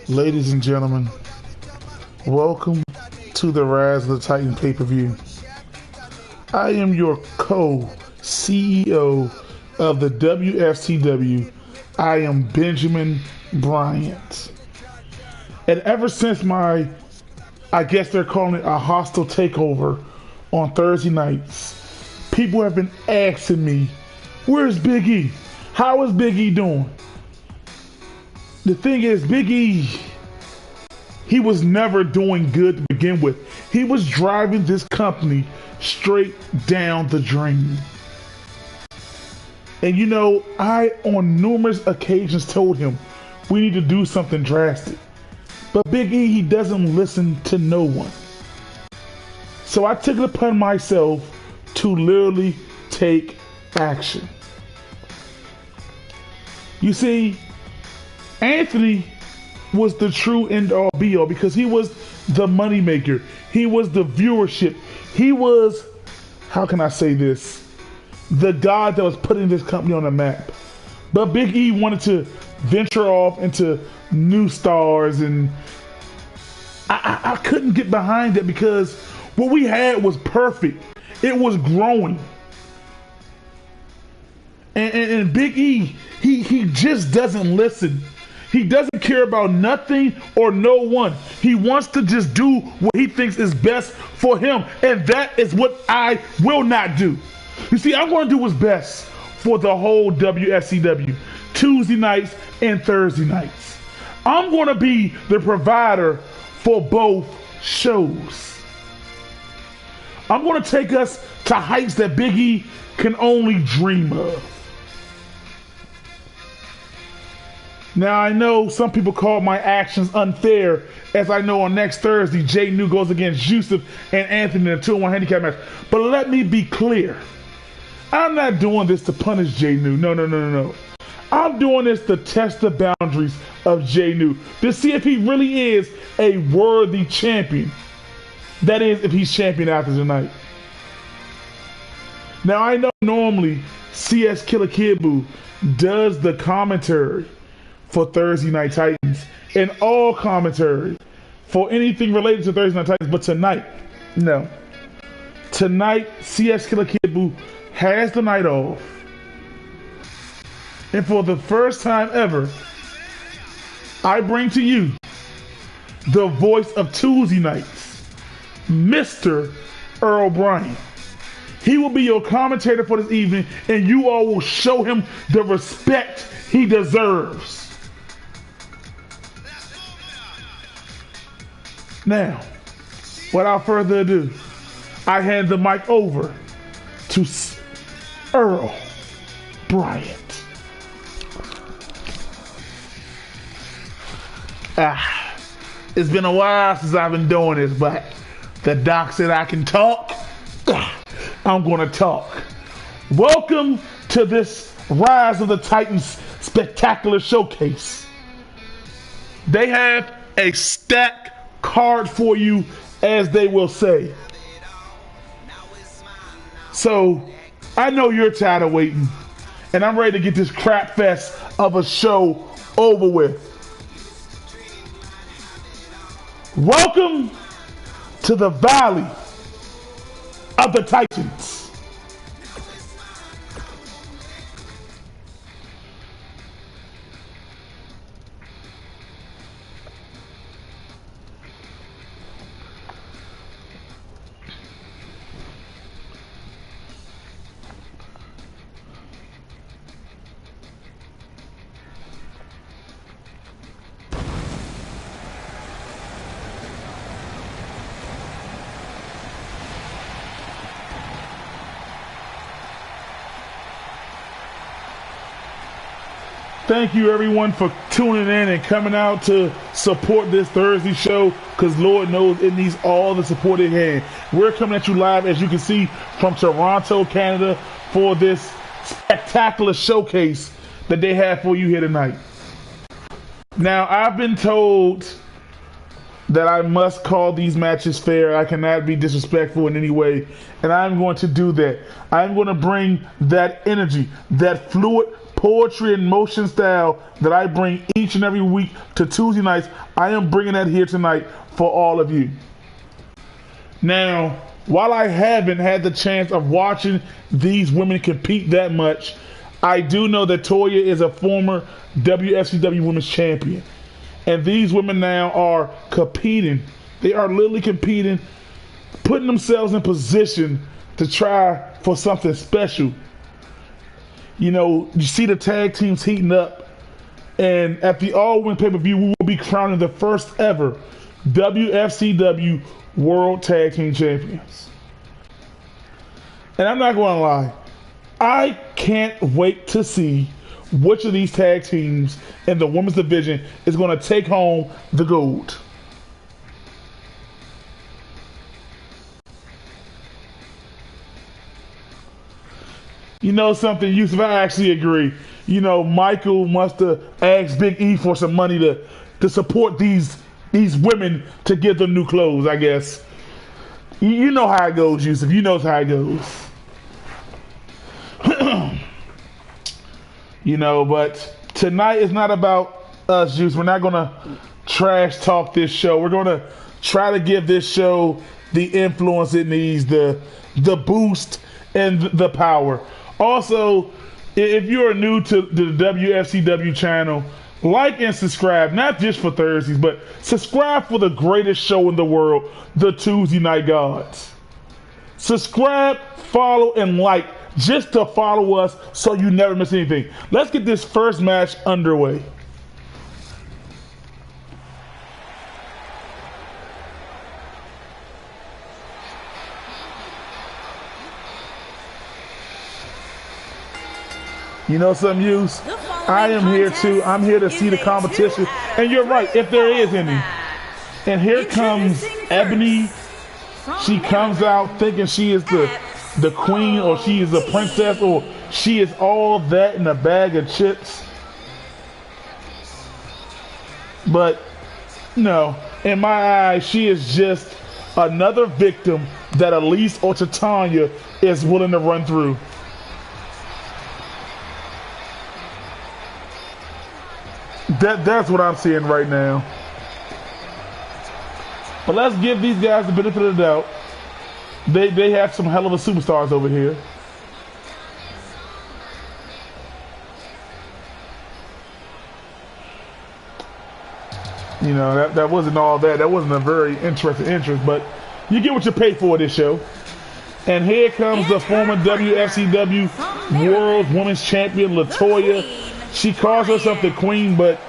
Ladies and gentlemen, welcome to the Rise of the Titan pay-per-view. I am your co-CEO of the Wfcw. I am Benjamin Bryant. And ever since I guess they're calling it a hostile takeover on Thursday nights, people have been asking me, where's Big E? How is Big E doing? The thing is, Big E, he was never doing good to begin with. He was driving this company straight down the drain. And you know, I on numerous occasions told him we need to do something drastic. But Big E, he doesn't listen to no one. So I took it upon myself to literally take action. You see, Anthony was the true end-all be-all because he was the moneymaker. He was the viewership. He was, how can I say this, the guy that was putting this company on the map. But Big E wanted to venture off into new stars, and I couldn't get behind it because what we had was perfect. It was growing. And Big E, he just doesn't listen. He doesn't care about nothing or no one. He wants to just do what he thinks is best for him. And that is what I will not do. You see, I'm going to do what's best for the whole WFCW. Tuesday nights and Thursday nights. I'm going to be the provider for both shows. I'm going to take us to heights that Big E can only dream of. Now, I know some people call my actions unfair, as I know on next Thursday, Jay New goes against Yusuf and Anthony in a 2-on-1 handicap match. But let me be clear. I'm not doing this to punish Jay New. No. I'm doing this to test the boundaries of Jay New, to see if he really is a worthy champion. That is, if he's champion after tonight. Now, I know normally CS Killer Kid Boo does the commentary for Thursday Night Titans and all commentary for anything related to Thursday Night Titans, but tonight, no. Tonight, CS Killer Kid Boo has the night off, and for the first time ever, I bring to you the voice of Tuesday nights, Mr. Earl Bryan. He will be your commentator for this evening, and you all will show him the respect he deserves. Now, without further ado, I hand the mic over to Earl Bryant. It's been a while since I've been doing this, but the doc said I can talk. I'm going to talk. Welcome to this Rise of the Titans spectacular showcase. They have a stack card for you, as they will say. So I know you're tired of waiting, and I'm ready to get this crap fest of a show over with. Welcome to the Valley of the Titans. Thank you everyone for tuning in and coming out to support this Thursday show, because Lord knows it needs all the support it can. We're coming at you live, as you can see, from Toronto, Canada, for this spectacular showcase that they have for you here tonight. Now, I've been told that I must call these matches fair. I cannot be disrespectful in any way, and I'm going to do that. I'm going to bring that energy, that fluid poetry and motion style that I bring each and every week to Tuesday nights, I am bringing that here tonight for all of you. Now, while I haven't had the chance of watching these women compete that much, I do know that Toya is a former WFCW Women's Champion. And these women now are competing. They are literally competing, putting themselves in position to try for something special. You know, you see the tag teams heating up. And at the All-Women pay-per-view, we will be crowning the first ever WFCW World Tag Team Champions. And I'm not going to lie, I can't wait to see which of these tag teams in the women's division is going to take home the gold. You know something, Yusuf, I actually agree. You know, Michael must have asked Big E for some money to support these women to give them new clothes, I guess. You know how it goes, Yusuf. You know how it goes. You know, but tonight is not about us, Yusuf. We're not going to trash talk this show. We're going to try to give this show the influence it needs, the boost and the power. Also, if you're new to the WFCW channel, like and subscribe, not just for Thursdays, but subscribe for the greatest show in the world, the Tuesday Night Gods. Subscribe, follow, and like just to follow us so you never miss anything. Let's get this first match underway. You know something, Hughes? I am here too. I'm here to see the competition. And you're right, if there is any. And here comes Ebony. She comes out thinking she is the queen, or she is a princess, or she is all that in a bag of chips. But no, in my eyes, she is just another victim that Elise or Titania is willing to run through. That's what I'm seeing right now. But let's give these guys the benefit of the doubt. They have some hell of a superstars over here. You know, that wasn't all that. That wasn't a very interesting entrance, but you get what you pay for this show. And here comes the former WFCW World Women's Champion, LaToya. She calls herself the queen, but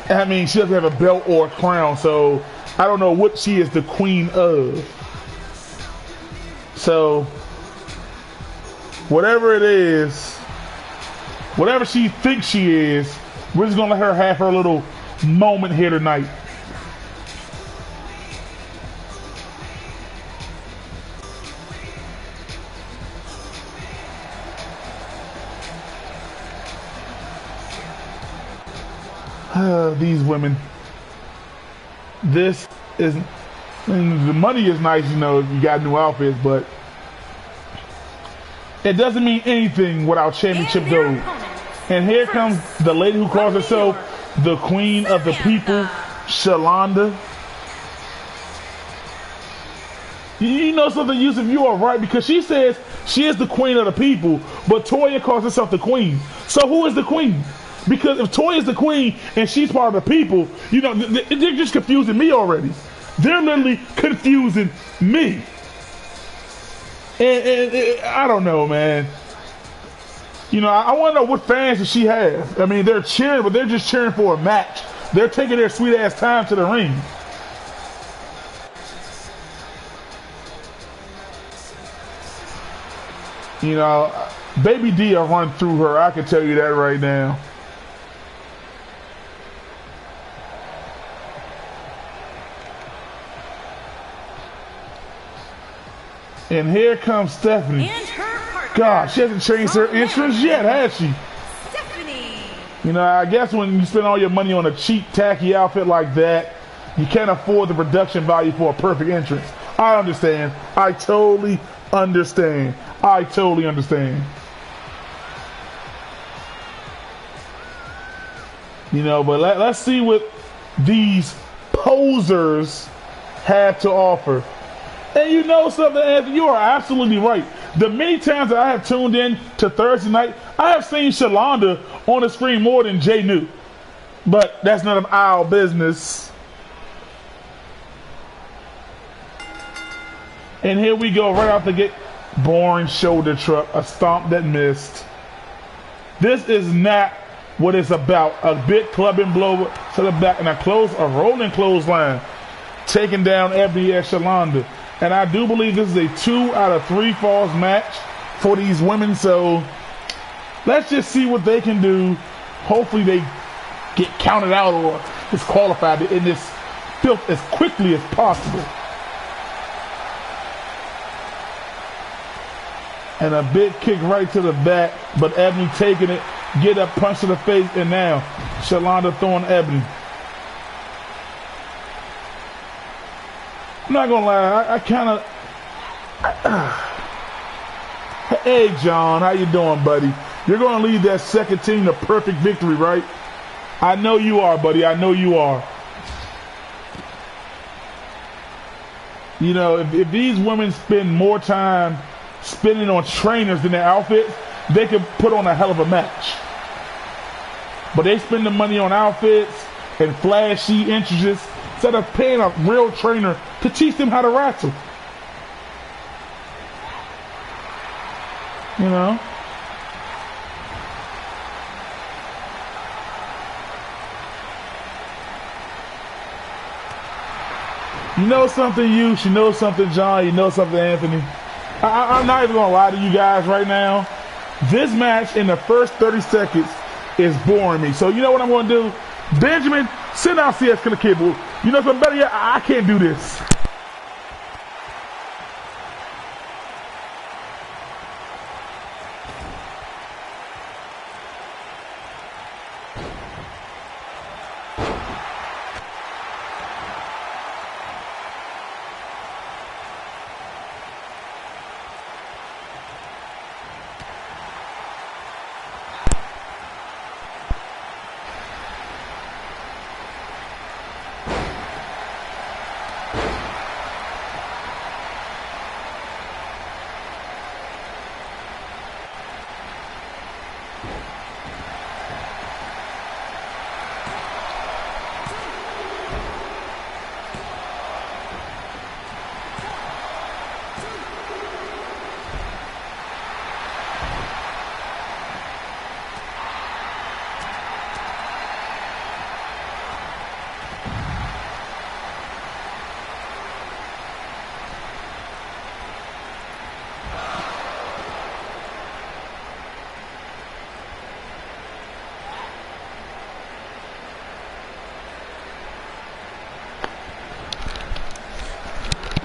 I mean, she doesn't have a belt or a crown, so I don't know what she is the queen of. So, whatever it is, whatever she thinks she is, we're just going to let her have her little moment here tonight. These women. This is, and the money is nice, you know, if you got new outfits, but it doesn't mean anything without championship gold. And here comes the lady who calls herself the queen of the people, Shalonda. You know something, Yusuf, you are right, because she says she is the queen of the people, but Toya calls herself the queen. So who is the queen? Because if Toya is the queen and she's part of the people, you know, they're just confusing me already. They're literally confusing me. And I don't know, man. You know, I want to know what fans does she have. I mean, they're cheering, but they're just cheering for a match. They're taking their sweet-ass time to the ring. You know, Baby D will run through her. I can tell you that right now. And here comes Stephanie. God, she hasn't changed her entrance yet, has she? Stephanie. You know, I guess when you spend all your money on a cheap, tacky outfit like that, you can't afford the production value for a perfect entrance. I understand. I totally understand. I totally understand. You know, but let's see what these posers have to offer. And you know something, Anthony, you are absolutely right. The many times that I have tuned in to Thursday night, I have seen Shalonda on the screen more than Jay New. But that's none of our business. And here we go, right off the gate. Boring shoulder truck, a stomp that missed. This is not what it's about. A big clubbing blow to the back and a rolling clothesline, taking down Ebony and Shalonda. And I do believe this is a 2 out of 3 falls match for these women. So let's just see what they can do. Hopefully they get counted out or disqualified in this filth as quickly as possible. And a big kick right to the back, but Ebony taking it, get a punch to the face, and now Shalonda throwing Ebony. I'm not gonna lie, I kind of. Hey, John, how you doing, buddy? You're gonna lead that second team to perfect victory, right? I know you are, buddy. I know you are. You know, if these women spend more time spending on trainers than their outfits, they could put on a hell of a match. But they spend the money on outfits and flashy entrances instead of paying a real trainer to teach them how to wrestle. You know? You know something, you know something, John, you know something, Anthony. I'm not even going to lie to you guys right now. This match in the first 30 seconds is boring me. So you know what I'm going to do? Benjamin, send out CS Killer Kid. You know something better yet? I can't do this.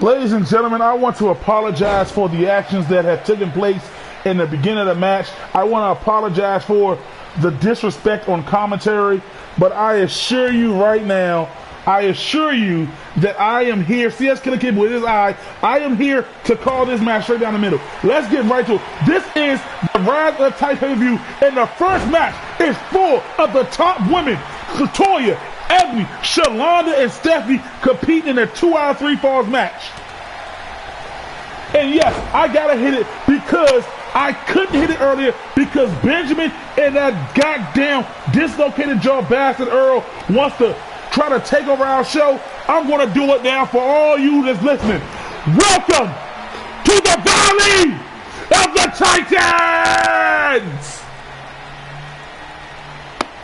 Ladies and gentlemen, I want to apologize for the actions that have taken place in the beginning of the match. I want to apologize for the disrespect on commentary, but I assure you right now, I assure you that I am here, CS Killer Kid with his eye, I am here to call this match straight down the middle. Let's get right to it. This is the Rise of the Tight pay-per-view, and the first match is full of the top women. Latoya, Ebony, Shalonda, and Stephanie competing in a 2 out of 3 falls match. And yes, I gotta hit it because I couldn't hit it earlier because Benjamin and that goddamn dislocated jaw bastard Earl wants to try to take over our show. I'm gonna do it now for all you that's listening. Welcome to the Valley of the Titans!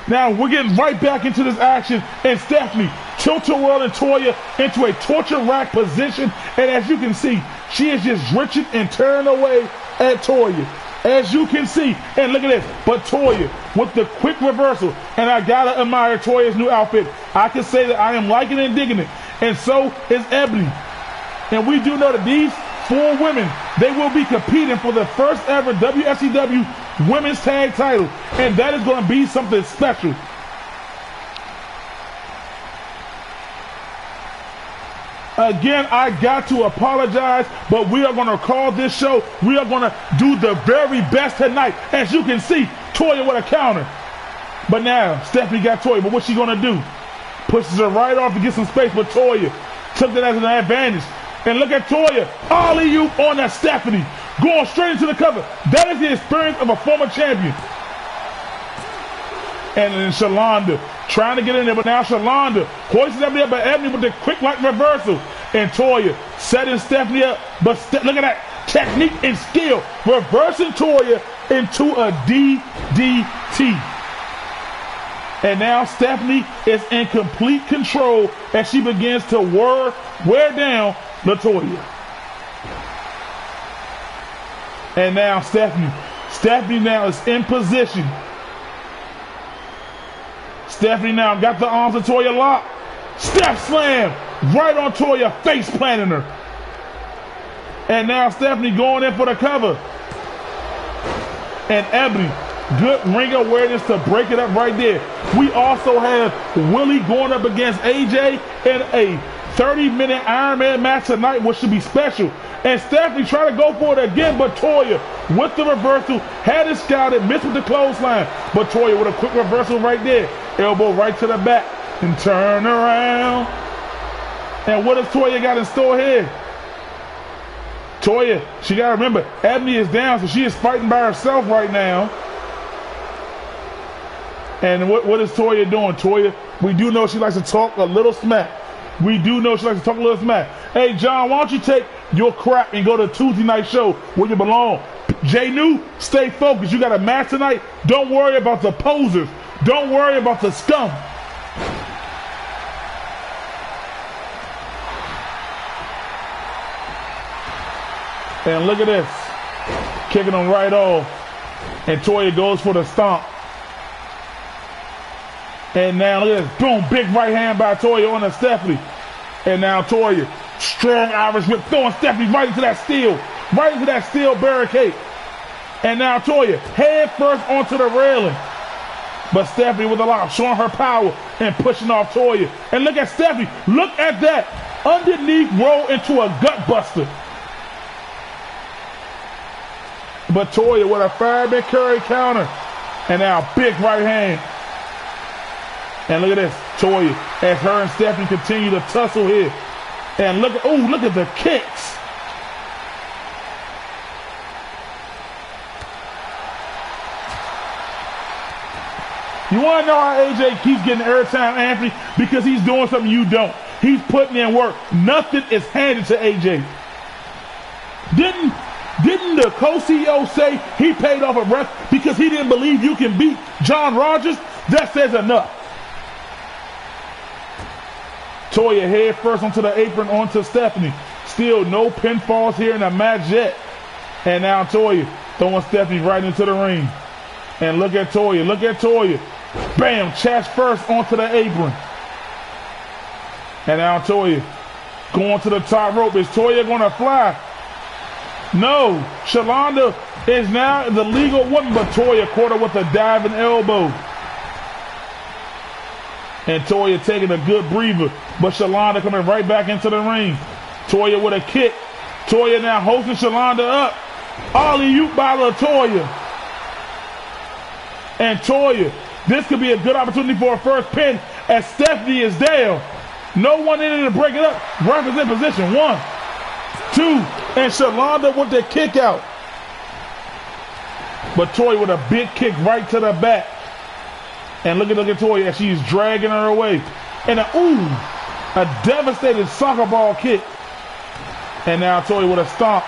Now we're getting right back into this action, and Stephanie tilt-a-whirl and Toya into a torture rack position, and as you can see, she is just wrenching and tearing away at Toya. As you can see, and look at this, but Toya with the quick reversal, and I gotta admire Toya's new outfit. I can say that I am liking and digging it, and so is Ebony. And we do know that these 4 women, they will be competing for the first ever WFCW Women's Tag Title, and that is going to be something special. Again, I got to apologize, but we are going to call this show. We are going to do the very best tonight. As you can see, Toya with a counter. But now, Stephanie got Toya, but what's she gonna do? Pushes her right off to get some space, but Toya took that as an advantage. And look at Toya, alley-oop on that Stephanie, going straight into the cover. That is the experience of a former champion. And then Shalonda trying to get in there, but now Shalonda hoists Ebony up, but Ebony with the quick like reversal. And Toya setting Stephanie up, but look at that technique and skill, reversing Toya into a DDT. And now Stephanie is in complete control as she begins to wear down LaToya. And now Stephanie now is in position. Stephanie now got the arms of Toya locked. Step slam right on Toya, face planting her. And now Stephanie going in for the cover. And Ebony, good ring awareness to break it up right there. We also have Willie going up against AJ in a 30-minute Iron Man match tonight, which should be special. And Stephanie trying to go for it again, but Toya with the reversal had it scouted, missed with the clothesline. But Toya with a quick reversal right there. Elbow right to the back and turn around. And what does Toya got in store here? Toya, she got to remember, Ebony is down, so she is fighting by herself right now. And what is Toya doing? Toya, we do know she likes to talk a little smack. We do know she likes to talk a little smack. Hey, John, why don't you take your crap and go to Tuesday night show where you belong? Jay New, stay focused. You got a match tonight. Don't worry about the posers. Don't worry about the scum. And look at this. Kicking them right off. And Toya goes for the stomp. And now look at this. Boom, big right hand by Toya on the Stephanie. And now Toya, strong Irish whip, throwing Stephanie right into that steel. Right into that steel barricade. And now Toya, head first onto the railing. But Stephanie with a lot, showing her power and pushing off Toya. And look at Stephanie. Look at that. Underneath roll into a gut buster. But Toya with a fireman carry counter. And now big right hand. And look at this. Toya, as her and Stephanie continue to tussle here. And look at the kicks. You want to know how AJ keeps getting airtime, Anthony? Because he's doing something you don't. He's putting in work. Nothing is handed to AJ. Didn't the co-CEO say he paid off a ref because he didn't believe you can beat John Rogers? That says enough. Toya head first onto the apron onto Stephanie. Still no pinfalls here in the match yet. And now Toya throwing Stephanie right into the ring. And look at Toya. Look at Toya. Bam! Chest first onto the apron. And now Toya going to the top rope. Is Toya going to fly? No. Shalonda is now the legal woman, but Toya caught her with a diving elbow. And Toya taking a good breather, but Shalonda coming right back into the ring. Toya with a kick. Toya now hosting Shalonda up. Alley-oop by LaToya. And Toya, this could be a good opportunity for a first pin as Stephanie is down. No one in there to break it up. Ref is in position. 1, 2, and Shalonda with the kick out. But Toya with a big kick right to the back. And look at Toya as she's dragging her away. And a devastating soccer ball kick. And now Toya with a stomp.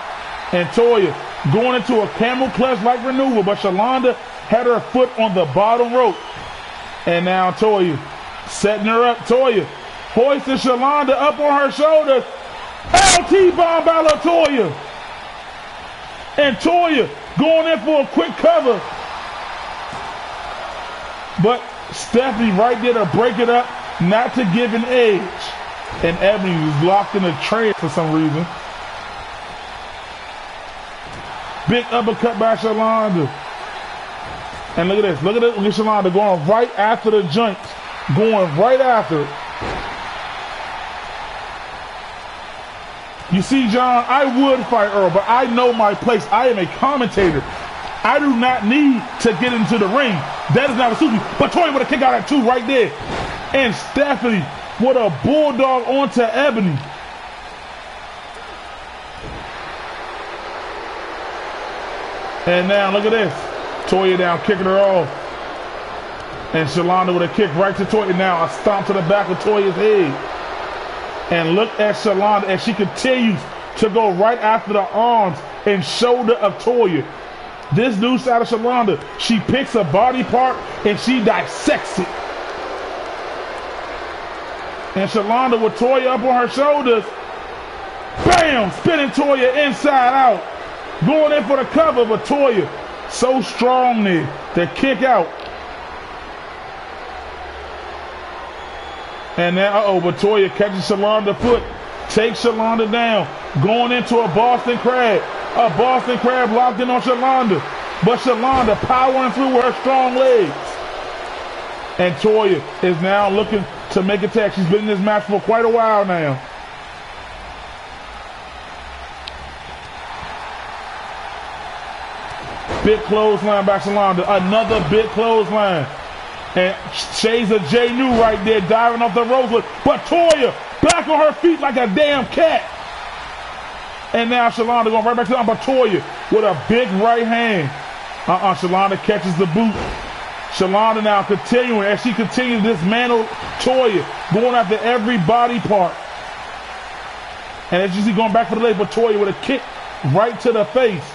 And Toya going into a camel clutch-like maneuver, but Shalonda had her foot on the bottom rope. And now Toya setting her up. Toya hoisting Shalonda up on her shoulders. LT bomb by LaToya. And Toya going in for a quick cover. But Stephanie right there to break it up, not to give an edge. And Ebony was locked in a trance for some reason. Big uppercut by Shalonda. And look at this. Look at Shalonda going right after the joints. Going right after it. You see, John, I would fight Earl, but I know my place. I am a commentator. I do not need to get into the ring. That is not a Susie, but Toya with a kick out at 2 right there. And Stephanie with a bulldog onto Ebony. And now look at this. Toya down, kicking her off. And Shalonda with a kick right to Toya. Now a stomp to the back of Toya's head. And look at Shalonda as she continues to go right after the arms and shoulder of Toya. This new side of Shalonda, she picks a body part and she dissects it. And Shalonda with Toya up on her shoulders. Bam! Spinning Toya inside out. Going in for the cover, but Toya so strong there to kick out. And now, but Toya catches Shalonda's foot, takes Shalonda down, going into a Boston Crab. A Boston Crab locked in on Shalonda, but Shalonda powering through with her strong legs. And Toya is now looking to make a tag. She's been in this match for quite a while now. Big clothesline by Shalonda. Another big clothesline. And Shades of J. New right there diving off the ropes. But Toya back on her feet like a damn cat. And now Shalonda going right back to Toya with a big right hand. Shalonda catches the boot. Shalonda now continuing as she continues to dismantle Toya, going after every body part. And as you see going back for the leg, but Toya with a kick right to the face.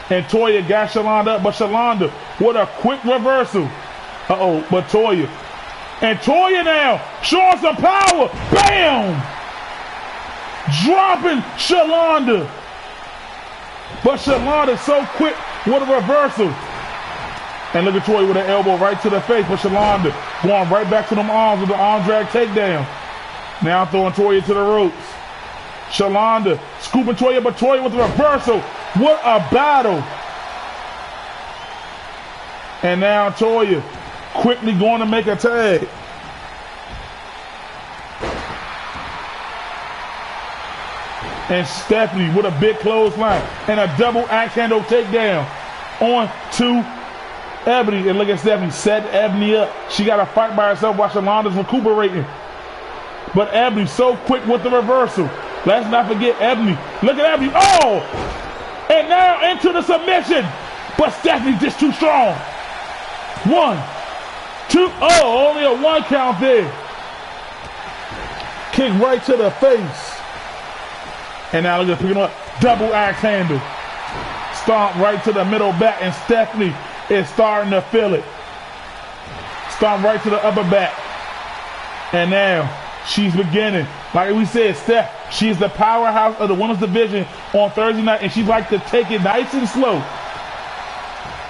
And Toya got Shalonda up, but Shalonda with a quick reversal. But Toya. And Toya now showing some power. Bam! Dropping Shalonda. But Shalonda so quick with a reversal. And look at Toya with an elbow right to the face. But Shalonda going right back to them arms with the arm drag takedown. Now throwing Toya to the ropes. Shalonda scooping Toya, but Toya with the reversal. What a battle. And now Toya quickly going to make a tag. And Stephanie with a big clothesline and a double axe handle takedown on to Ebony. And look at Stephanie set Ebony up. She got to fight by herself while Shalonda's recuperating. But Ebony so quick with the reversal. Let's not forget Ebony. Look at Ebony. Oh! And now into the submission. But Stephanie's just too strong. 1, 2. Oh, only a 1 count there. Kick right to the face. And now look at picking up. Double axe handle. Stomp right to the middle back. And Stephanie is starting to feel it. Stomp right to the upper back. And now she's beginning. Like we said, Steph, she's the powerhouse of the women's division on Thursday night. And she likes to take it nice and slow.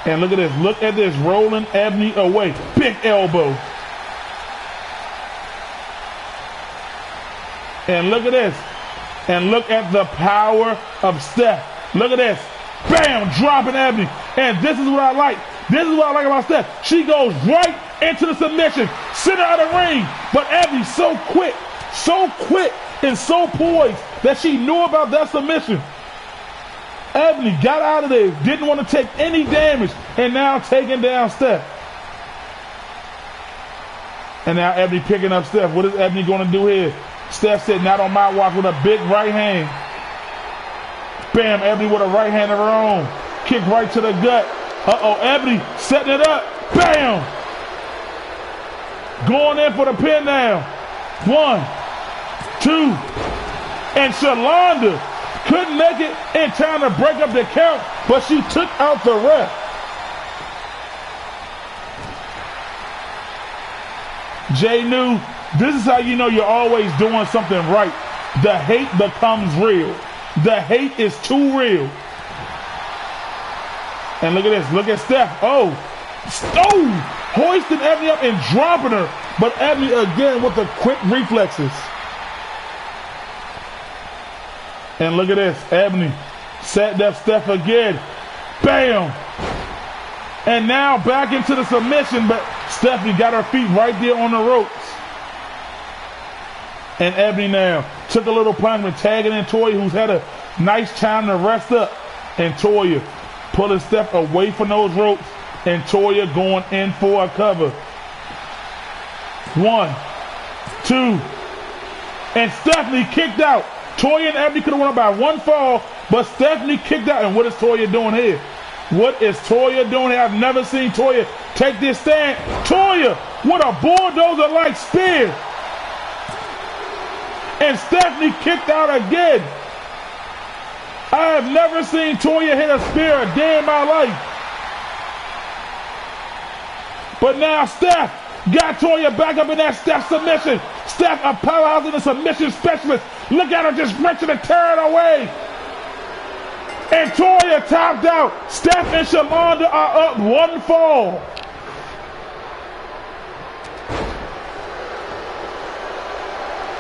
And look at this. Look at this. Rolling Ebony away. Big elbow. And look at this. And look at the power of Steph. Look at this. Bam! Dropping Ebony. And this is what I like. This is what I like about Steph. She goes right into the submission. Center of the ring. But Ebony's so quick and so poised that she knew about that submission. Ebony got out of there, didn't want to take any damage, and now taking down Steph. And now Ebony picking up Steph. What is Ebony going to do here? Steph said, not on my watch, with a big right hand. Bam, Ebony with a right hand of her own. Kick right to the gut. Ebony setting it up. Bam! Going in for the pin now. 1, 2. And Shalonda couldn't make it in time to break up the count, but she took out the ref. Jay knew this is how you know you're always doing something right. The hate becomes real. The hate is too real. And look at this. Look at Steph. Hoisting Ebony up and dropping her. But Ebony again with the quick reflexes. And look at this. Ebony set up Steph again. Bam! And now back into the submission, but Stephanie got her feet right there on the ropes. And Ebony now took a little punishment, tagging in Toya, who's had a nice time to rest up. And Toya pulling Steph away from those ropes And Toya going in for a cover. 1, 2. And Stephanie kicked out. Toya and Ebony could have won by 1 fall, but Stephanie kicked out. And what is Toya doing here? What is Toya doing here? I've never seen Toya take this stand. Toya with a bulldozer-like spear. And Stephanie kicked out again. I have never seen Toya hit a spear a day in my life. But now Steph got Toya back up in that Steph submission. Steph, a powerhouse and a submission specialist. Look at her just wrenching and tearing away. And Toya tapped out. Steph and Shalonda are up 1 fall.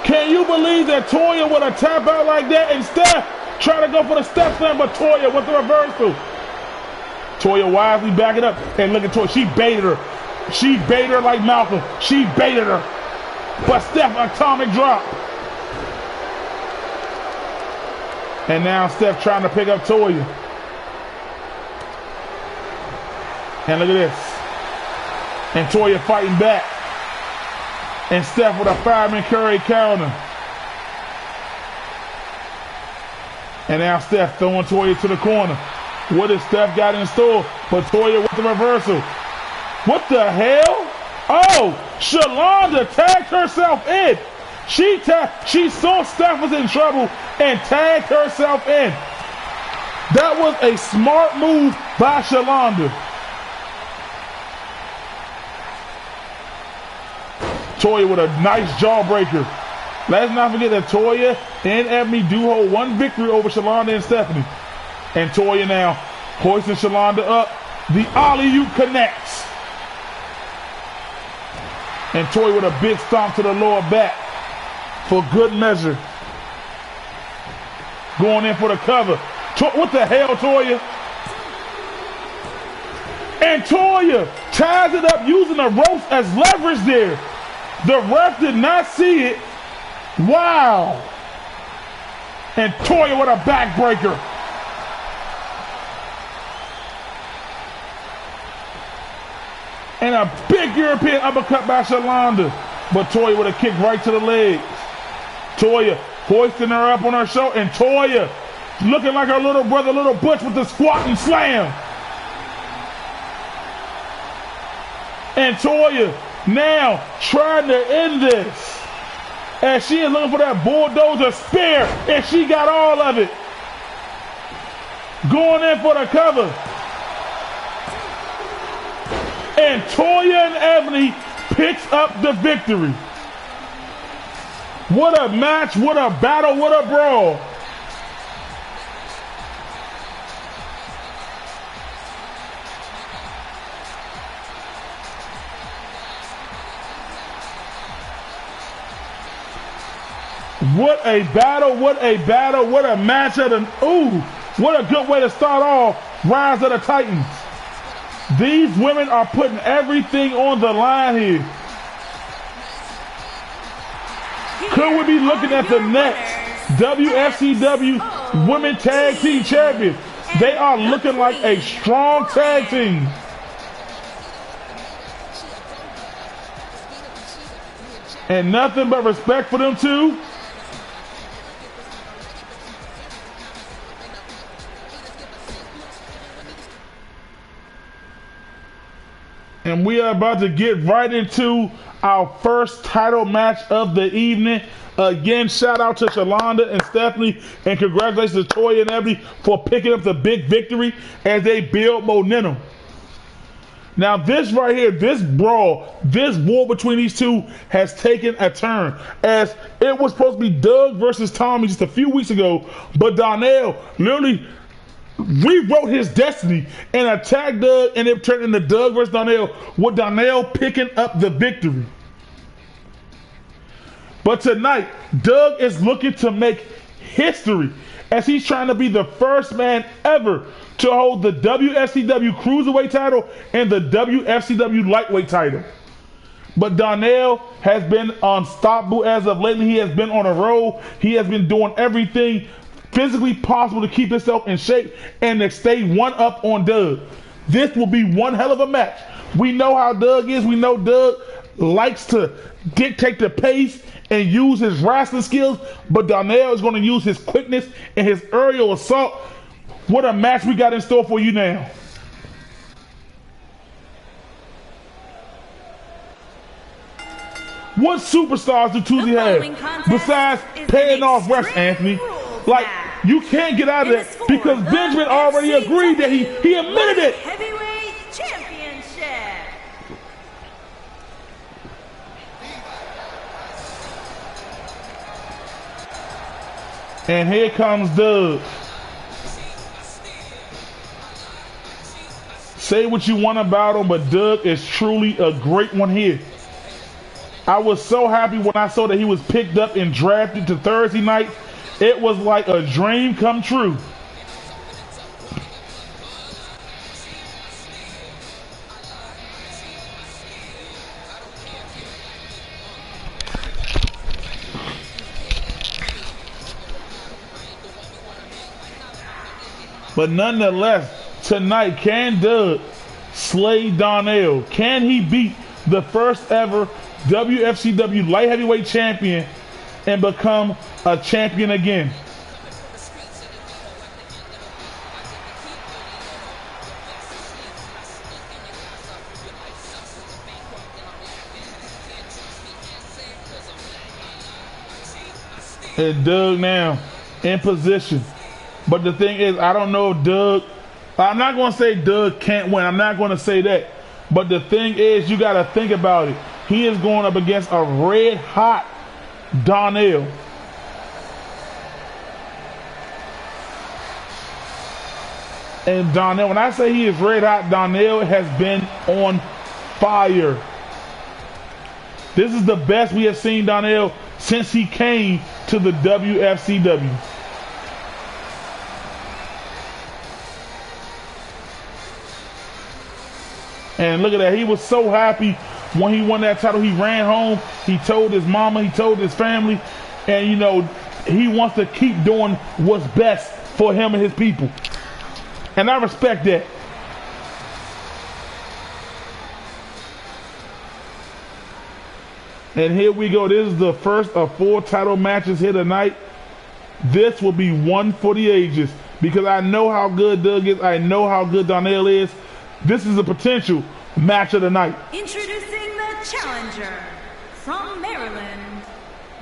Can you believe that Toya would have tapped out like that and Steph trying to go for the step slam, but Toya with the reversal. Toya wisely backing up. And look at Toya. She baited her. She baited her like Malcolm. She baited her. But Steph, atomic drop. And now Steph trying to pick up Toya. And look at this. And Toya fighting back. And Steph with a fireman Curry counter. And now Steph throwing Toya to the corner. What has Steph got in store? But Toya with the reversal. What the hell? Oh, Shalonda tagged herself in. She saw Steph was in trouble and tagged herself in. That was a smart move by Shalonda. Toya with a nice jawbreaker. Let's not forget that Toya and Ebony do hold 1 victory over Shalonda and Stephanie. And Toya now hoisting Shalonda up. The alley-oop connects. And Toya with a big stomp to the lower back for good measure. Going in for the cover. What the hell, Toya? And Toya ties it up using the ropes as leverage there. The ref did not see it. Wow. And Toya with a backbreaker. And a big European uppercut by Shalonda. But Toya with a kick right to the legs. Toya hoisting her up on her shoulder. And Toya looking like her little brother, Little Butch, with the squat and slam. And Toya now trying to end this. And she is looking for that bulldozer spear. And she got all of it. Going in for the cover. And Toya and Ebony picks up the victory. What a match, what a battle, what a brawl. What a battle, what a battle, what a match at an, ooh, what a good way to start off Rise of the Titans. These women are putting everything on the line here. Could we be looking at the next WFCW Women Tag Team Champions? They are looking like a strong tag team. And nothing but respect for them two. And we are about to get right into our first title match of the evening. Again, shout out to Shalonda and Stephanie, and congratulations to Toya and Ebony for picking up the big victory as they build momentum. Now this right here, this brawl, this war between these two has taken a turn, as it was supposed to be Doug versus Tommy just a few weeks ago, but Donnell literally rewrote his destiny and attacked Doug, and it turned into Doug versus Donnell, with Donnell picking up the victory. But tonight, Doug is looking to make history as he's trying to be the first man ever to hold the WFCW Cruiserweight title and the WFCW Lightweight title. But Donnell has been unstoppable as of lately. He has been on a roll. He has been doing everything physically possible to keep himself in shape and to stay one up on Doug. This will be one hell of a match. We know how Doug is. We know Doug likes to dictate the pace and use his wrestling skills, but Donnell is going to use his quickness and his aerial assault. What a match we got in store for you now. What superstars do Tuesday have besides paying off refs, Anthony? Like, you can't get out of it because Benjamin already agreed that he admitted it. Heavyweight Championship. And here comes Doug. Say what you want about him, but Doug is truly a great one here. I was so happy when I saw that he was picked up and drafted to Thursday night. It was like a dream come true. But nonetheless, tonight, can Doug slay Donnell? Can he beat the first ever WFCW light heavyweight champion and become a champion again? And Doug now in position. But the thing is, I don't know if Doug, I'm not going to say Doug can't win. I'm not going to say that. But the thing is, you got to think about it. He is going up against a red hot Donnell. And Donnell, when I say he is red hot, Donnell has been on fire. This is the best we have seen Donnell since he came to the WFCW. And look at that. He was so happy when he won that title. He ran home. He told his mama. He told his family. And, you know, he wants to keep doing what's best for him and his people. And I respect that. And here we go. This is the first of 4 title matches here tonight. This will be one for the ages. Because I know how good Doug is. I know how good Donnell is. This is a potential match of the night. Introducing the challenger from Maryland,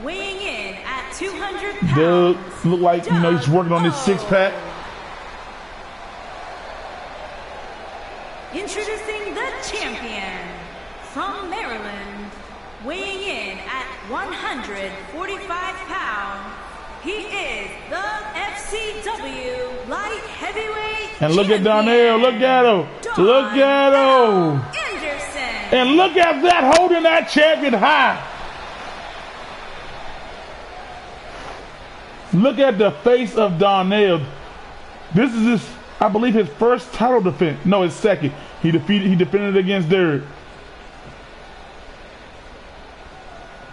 weighing in at 200 pounds. Doug look like, you know, he's working on his 6-pack. Introducing the champion from Maryland, weighing in at 145 pounds. He is the FCW Light Heavyweight And look Champion. at Donnell. Look at him. Look at him. Anderson. And look at that, holding that champion high. Look at the face of Donnell. This is his, I believe, his first title defense. No, his second. He defended against Derek.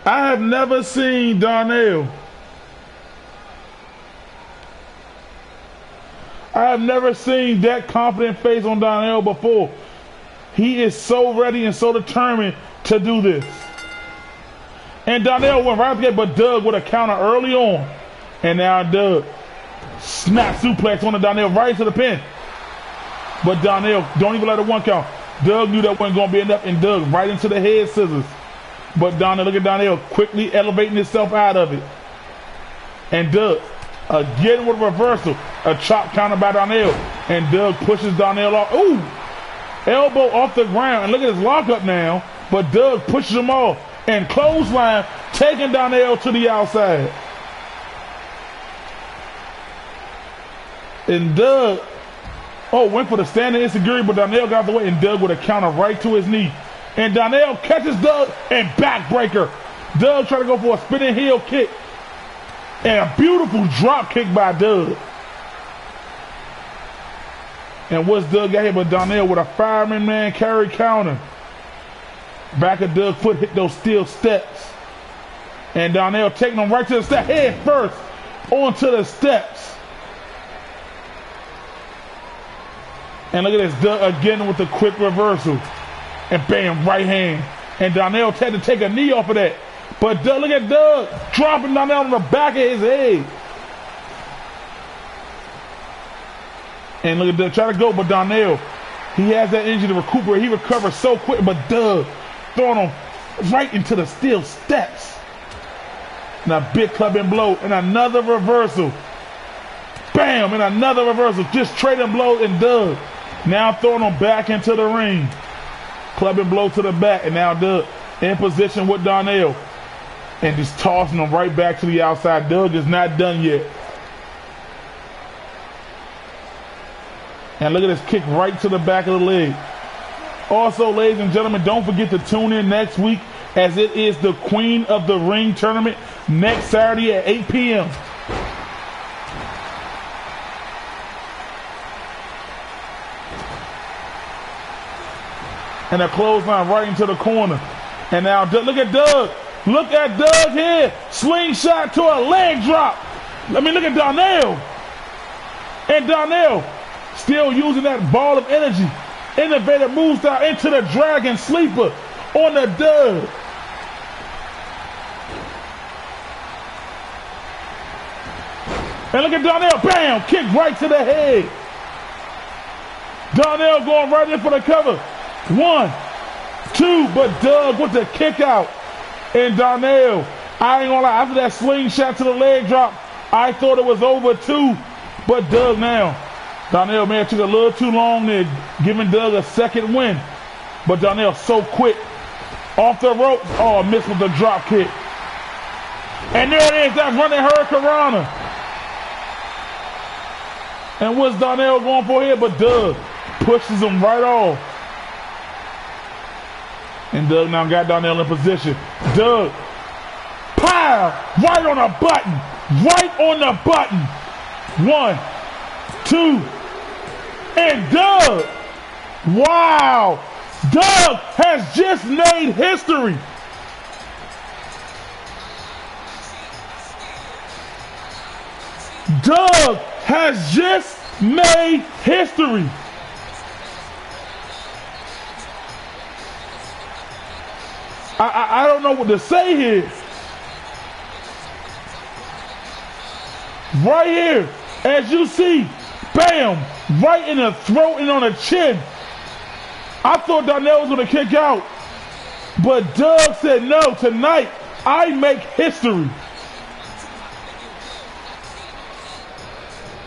I have never seen Donnell. I have never seen that confident face on Donnell before. He is so ready and so determined to do this. And Donnell went right there, but Doug with a counter early on. And now Doug snap suplex on the Donnell right into the pin. But Donnell, don't even let it one count. Doug knew that wasn't going to be enough, and Doug right into the head scissors. But Donnell, look at Donnell quickly elevating himself out of it. And Doug again with a reversal. A chop counter by Donnell. And Doug pushes Donnell off. Ooh! Elbow off the ground. And look at his lockup now. But Doug pushes him off. And clothesline, taking Donnell to the outside. And Doug, went for the standing insecurity, but Donnell got the way, and Doug with a counter right to his knee. And Donnell catches Doug and backbreaker. Doug trying to go for a spinning heel kick. And a beautiful drop kick by Doug. And what's Doug got here but Donnell with a fireman man carry counter. Back of Doug's foot hit those steel steps. And Donnell taking him right to the step, head first onto the steps. And look at this, Doug again with the quick reversal. And bam, right hand. And Donnell had to take a knee off of that. But Doug, look at Doug dropping Donnell on the back of his head. And look at Doug try to go, but Donnell, he has that energy to recuperate. He recovers so quick, but Doug throwing him right into the steel steps. Now big clubbing blow and another reversal. Bam, and another reversal. Just trading blows, and Doug now throwing him back into the ring. Clubbing blow to the back, and now Doug in position with Donnell. And just tossing him right back to the outside. Doug is not done yet. And look at this kick right to the back of the leg. Also, ladies and gentlemen, don't forget to tune in next week as it is the Queen of the Ring tournament next Saturday at 8 p.m. And a clothesline right into the corner. And now look at Doug. Look at Doug here. Slingshot to a leg drop. I mean, look at Donnell. And Donnell still using that ball of energy. Innovative move style into the Dragon Sleeper on the Doug. And look at Donnell. Bam! Kick right to the head. Donnell going right in for the cover. 1, 2, but Doug with the kick out. And Donnell, I ain't gonna lie, after that slingshot to the leg drop, I thought it was over too. But Doug now, Donnell, man, took a little too long there, giving Doug a second win. But Donnell so quick. Off the ropes. Oh, missed with the drop kick. And there it is, that's running Hurricanrana. And what's Donnell going for here? But Doug pushes him right off. And Doug now got Donnell in position. Doug, pow, right on the button. Right on the button. 1, 2, and Doug. Wow. Doug has just made history. Doug has just made history. I don't know what to say here. Right here, as you see, bam, right in the throat and on the chin. I thought Donnell was going to kick out, but Doug said, no, tonight I make history.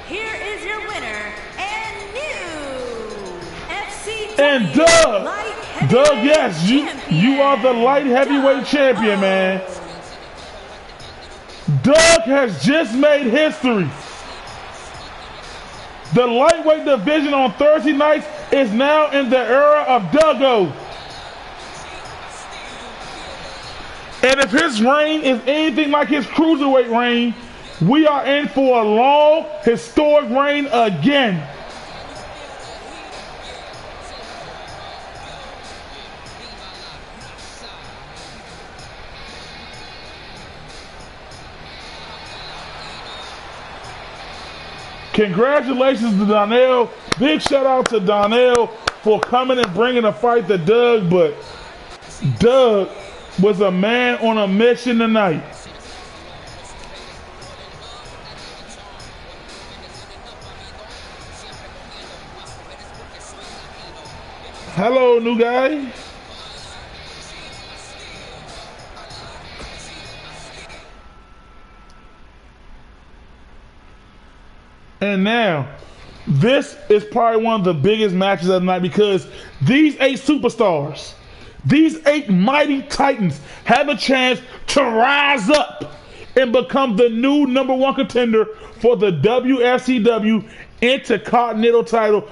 Here is your winner and new FCW and Doug, yes, you are the light heavyweight champion, man. Doug has just made history. The lightweight division on Thursday nights is now in the era of Duggo. And if his reign is anything like his cruiserweight reign, we are in for a long, historic reign again. Congratulations to Donnell. Big shout out to Donnell for coming and bringing a fight to Doug, but Doug was a man on a mission tonight. Hello, new guy. And now, this is probably one of the biggest matches of the night because these 8 superstars, these 8 mighty titans have a chance to rise up and become the new #1 contender for the WFCW Intercontinental title.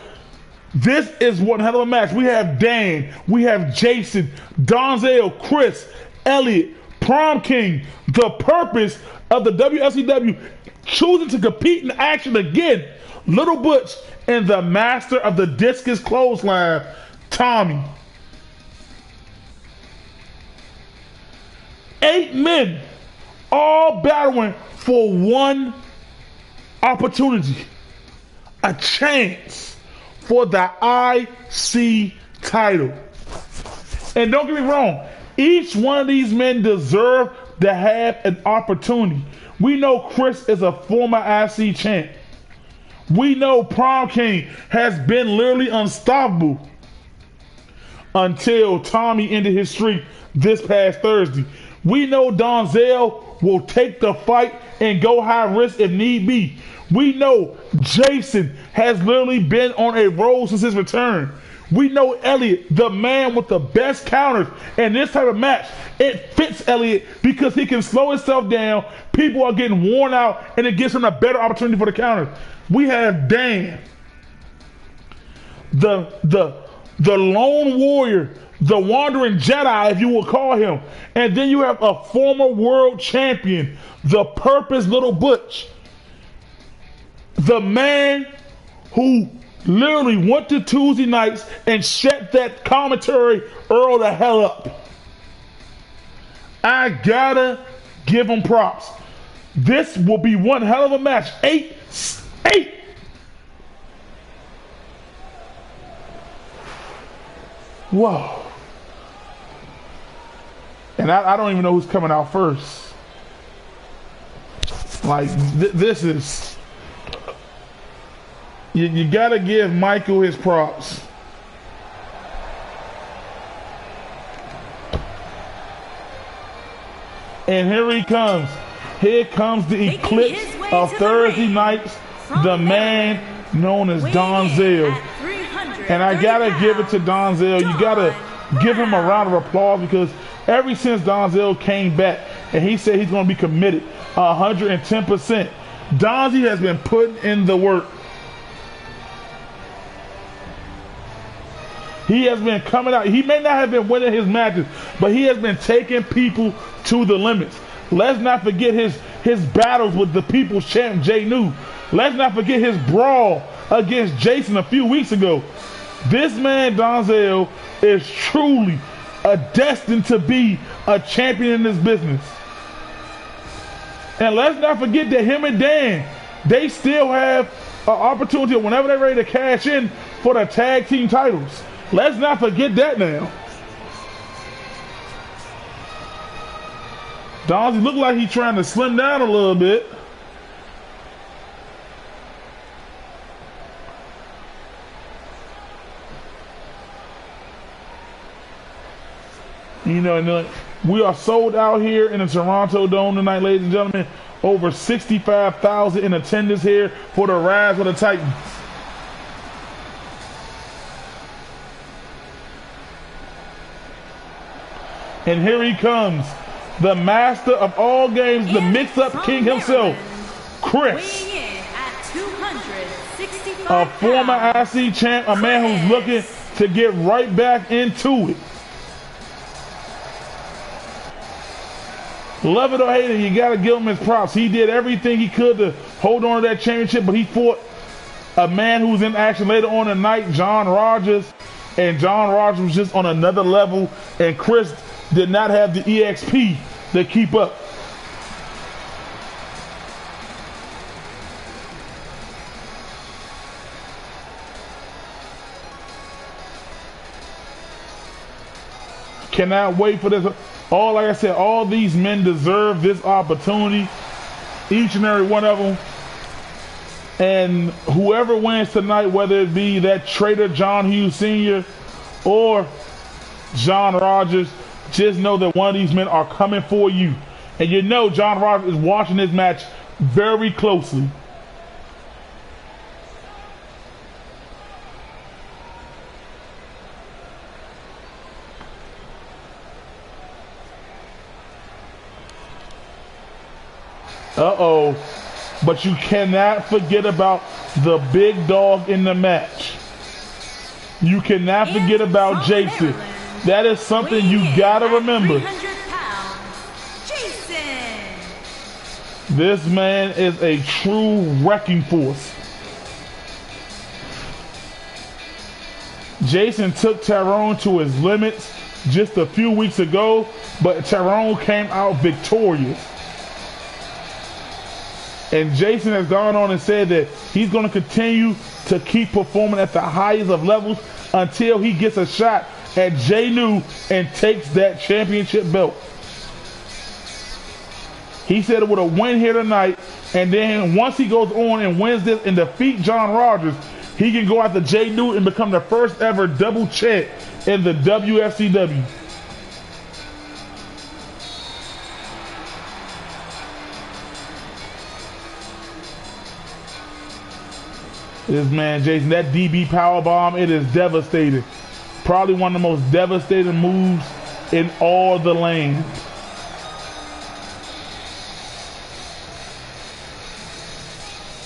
This is one hell of a match. We have Dan, we have Jason, Donzell, Chris, Elliott, Prom King, the purpose of the WFCW choosing to compete in action again, Little Butch, and the master of the discus clothesline, Tommy. 8 men all battling for one opportunity, a chance for the IC title. And don't get me wrong, each one of these men deserve to have an opportunity. We know Chris is a former IC champ. We know Prom King has been literally unstoppable until Tommy ended his streak this past Thursday. We know Donzell will take the fight and go high risk if need be. We know Jason has literally been on a roll since his return. We know Elliott, the man with the best counters. And this type of match, it fits Elliott because he can slow himself down. People are getting worn out, and it gives him a better opportunity for the counters. We have Dan, the lone warrior, the wandering Jedi, if you will call him. And then you have a former world champion, the Purpose Little Butch. The man who literally went to Tuesday nights and shut that commentary Earl the hell up. I gotta give him props. This will be one hell of a match. Eight. Whoa. And I don't even know who's coming out first. Like, this is... You gotta give Michael his props. And here he comes. Here comes the eclipse of Thursday nights. The man known as Donzell. And I gotta give it to Donzell. You gotta give him a round of applause because ever since Donzell came back and he said he's gonna be committed 110%, Donzie has been putting in the work. He has been coming out. He may not have been winning his matches, but he has been taking people to the limits. Let's not forget his battles with the People's Champ Jay New. Let's not forget his brawl against Jason a few weeks ago. This man, Donzell, is truly destined to be a champion in this business. And let's not forget that him and Dan, they still have an opportunity whenever they're ready to cash in for the tag team titles. Let's not forget that now. Donzie look like he's trying to slim down a little bit. You know, we are sold out here in the Toronto Dome tonight, ladies and gentlemen. Over 65,000 in attendance here for the Rise of the Titans. And here he comes, the master of all games, the mix-up king himself, Chris. A former IC champ, a man who's looking to get right back into it. Love it or hate it, you got to give him his props. He did everything he could to hold on to that championship, but he fought a man who was in action later on in the night, John Rogers. And John Rogers was just on another level, and Chris did not have the EXP to keep up. Cannot wait for this. Like I said, all these men deserve this opportunity. Each and every one of them. And whoever wins tonight, whether it be that traitor John Hughes Sr. or John Rogers, just know that one of these men are coming for you. And you know John Rogers is watching this match very closely. Uh-oh. But you cannot forget about the big dog in the match. You cannot forget about Jason. That is something you gotta remember. This man is a true wrecking force. Jason took Tyrone to his limits just a few weeks ago, but Tyrone came out victorious. And Jason has gone on and said that he's going to continue to keep performing at the highest of levels until he gets a shot at Jay New and takes that championship belt. He said with a win here tonight, and then once he goes on and wins this and defeat John Rogers, he can go after Jay New and become the first ever double champ in the WFCW. This man, Jason, that DB powerbomb, it is devastating. Probably one of the most devastating moves in all the land.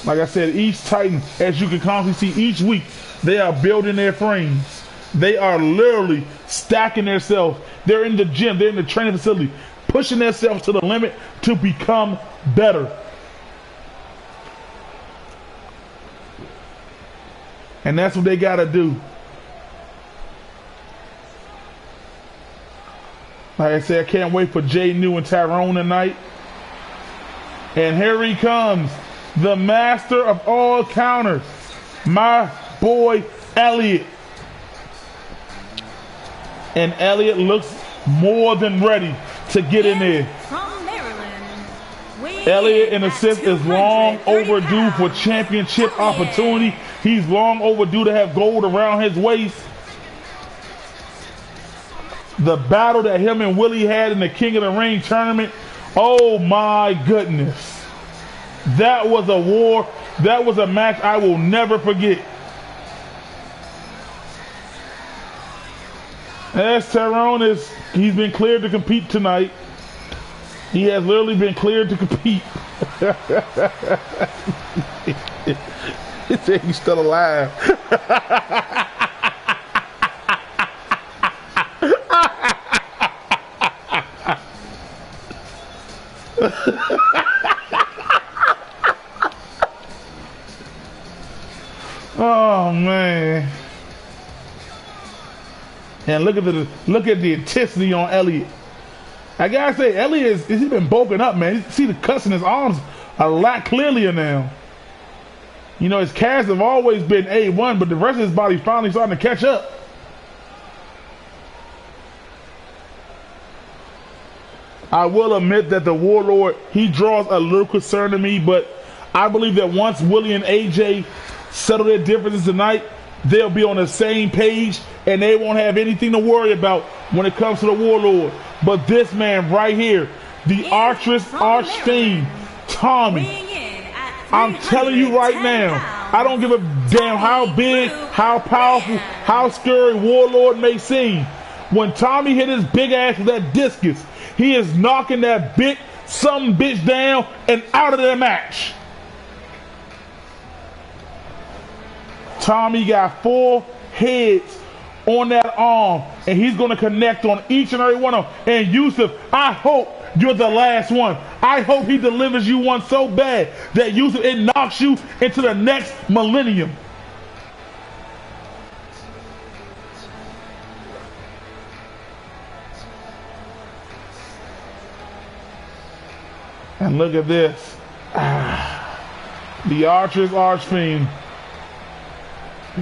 Like I said, each Titan, as you can constantly see each week, they are building their frames. They are literally stacking themselves. They're in the gym, they're in the training facility, pushing themselves to the limit to become better. And that's what they got to do. Like I said, I can't wait for Jay New and Tyrone tonight. And here he comes, the master of all counters, my boy Elliot. And Elliot looks more than ready to get in there. Elliot, in a sense, is long overdue for championship opportunity. He's long overdue to have gold around his waist. The battle that him and Willie had in the King of the Ring tournament, oh my goodness. That was a war. That was a match I will never forget. As Tyrone he's been cleared to compete tonight. He has literally been cleared to compete. He said he's still alive. Oh man. And look at the intensity on Elliot. I gotta say, Elliot he's been bulking up, man. You see the cuts in his arms a lot clearlier now. You know, his calves have always been A1, but the rest of his body finally starting to catch up. I will admit that the Warlord, he draws a little concern to me, but I believe that once Willie and AJ settle their differences tonight, they'll be on the same page and they won't have anything to worry about when it comes to the Warlord. But this man right here, the arch fiend, Tommy, I'm telling you right now, I don't give a damn how big, how powerful, how scary Warlord may seem. When Tommy hit his big ass with that discus, he is knocking that big some bitch down and out of the match. Tommy got 4 heads on that arm, and he's going to connect on each and every one of them. And Yusuf, I hope you're the last one. I hope he delivers you one so bad that Yusuf, it knocks you into the next millennium. And look at this. The Archer's Archfiend.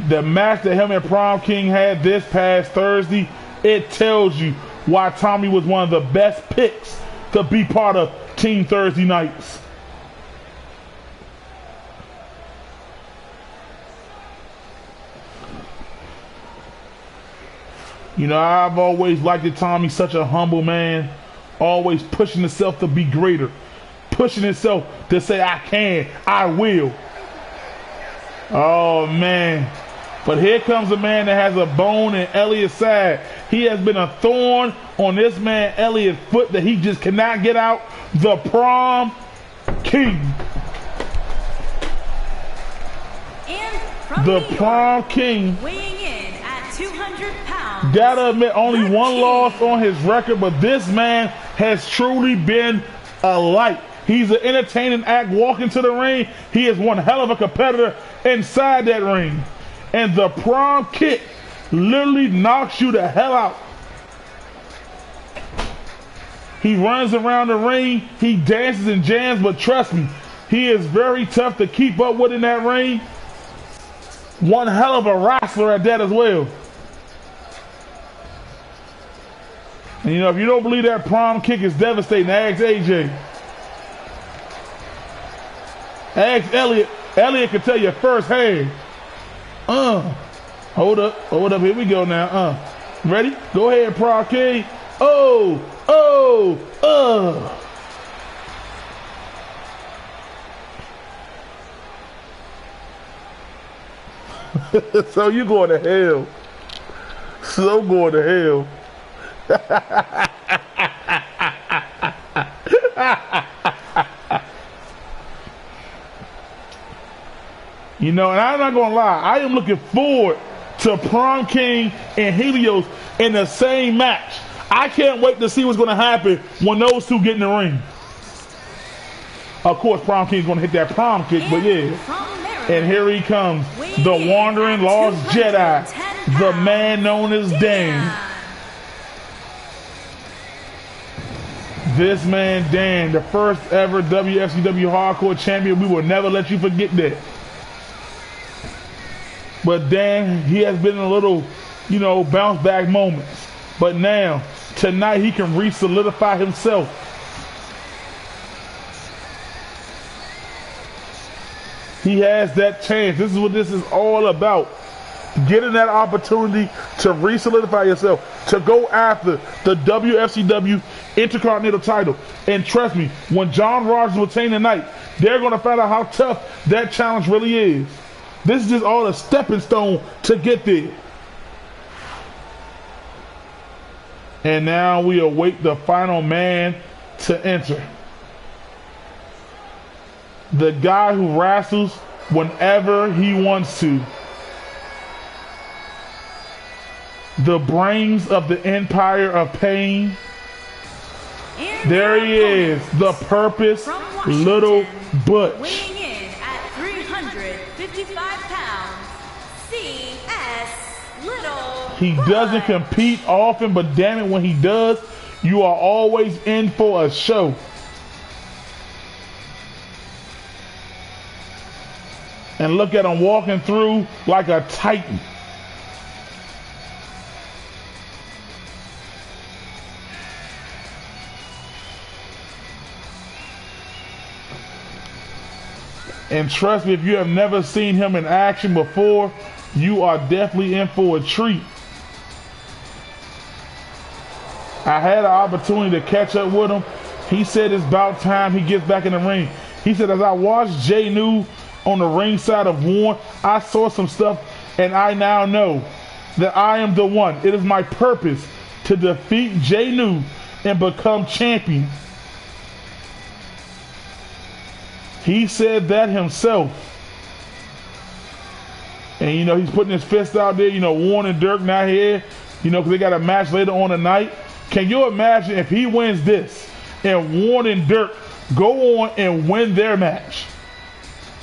The match that him and Prom King had this past Thursday, it tells you why Tommy was one of the best picks to be part of Team Thursday Nights. You know, I've always liked that Tommy's such a humble man, always pushing himself to be greater, pushing himself to say, I can, I will. Oh, man. But here comes a man that has a bone in Elliot's side. He has been a thorn on this man Elliot's foot that he just cannot get out. The Prom King. And the Prom King. Weighing in at 200 pounds. Gotta admit, only one loss on his record, but this man has truly been a light. He's an entertaining act walking to the ring. He is one hell of a competitor inside that ring. And the Prom Kick literally knocks you the hell out. He runs around the ring, he dances and jams, but trust me, He is very tough to keep up with in that ring. One hell of a wrestler at that as well. And you know, if you don't believe that prom kick is devastating, ask AJ. Ask Elliot. Elliot can tell you firsthand. Hold up, here we go now. Ready? Go ahead, Prom King. So you going to hell. So going to hell. You know, and I'm not gonna lie, I am looking forward to Prom King and Helios in the same match. I can't wait to see what's gonna happen when those two get in the ring. Of course, Prom King's gonna hit that prom kick, but yeah. And here he comes, the wandering lost Jedi, the man known as Dan. This man, Dan, the first ever WFCW Hardcore Champion. We will never let you forget that. But Dan, he has been in a little, you know, bounce back moments. But now, tonight, he can re-solidify himself. He has that chance. This is what this is all about. Getting that opportunity to re-solidify yourself, to go after the WFCW Intercontinental title. And trust me, when John Rogers will retain tonight, they're going to find out how tough that challenge really is. This is just all a stepping stone to get there. And now we await the final man to enter. The guy who wrestles whenever he wants to. The brains of the Empire of Pain. There he is, the Purpose, Little Butch. Weighing in at 355 pounds, C.S. Little He doesn't compete often, but damn it, when he does, you are always in for a show. And look at him walking through like a titan. And trust me, if you have never seen him in action before, you are definitely in for a treat. I had an opportunity to catch up with him. He said it's about time he gets back in the ring. He said, as I watched Jay New on the ringside of Warren, I saw some stuff, and I now know that I am the one. It is my purpose to defeat Jay New and become champion. He said that himself. And, you know, he's putting his fist out there. You know, Warren and Dirk not here, you know, because they got a match later on tonight. Can you imagine if he wins this and Warren and Dirk go on and win their match?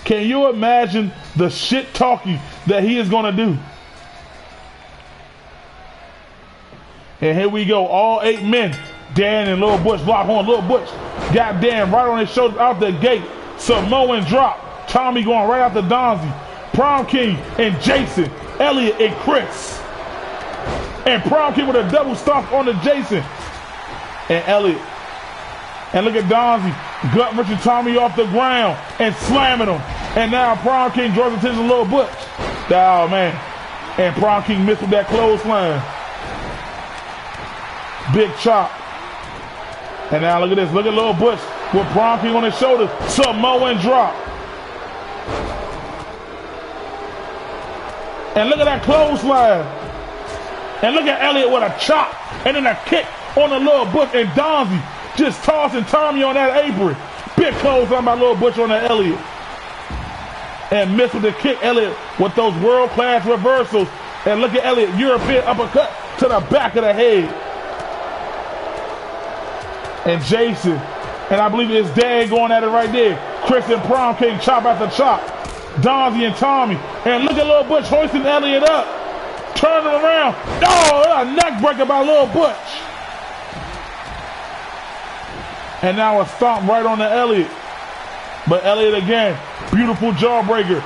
Can you imagine the shit talking that he is going to do? And here we go, all 8 men. Dan and Lil Butch lock on. Lil Butch, goddamn, right on his shoulder out the gate. Samoan drop. Tommy going right after Donzie. Prom King and Jason, Elliot and Chris. And Prom King with a double stomp on the Jason and Elliot. And look at Donzie gut wrenching Tommy off the ground and slamming him. And now Prom King draws attention to Lil Butch. Oh man. And Prom King missed with that clothesline. Big chop. And now look at this. Look at Lil Butch with Prom King on his shoulder. Samoan drop. And look at that clothesline. And look at Elliot with a chop. And then a kick on the Lil Butch. And Donzie just tossing Tommy on that apron. Big clothesline by Lil Butch on that Elliot. And missed with the kick. Elliot with those world-class reversals. And look at Elliot. European uppercut to the back of the head. And Jason, and I believe it's Dan going at it right there. Chris and Prom King chop after chop. Donzie and Tommy. And look at Lil Butch hoisting Elliot up. Turn him around. Oh, a neck breaker by Lil Butch. And now a stomp right on the Elliot. But Elliott again, beautiful jawbreaker.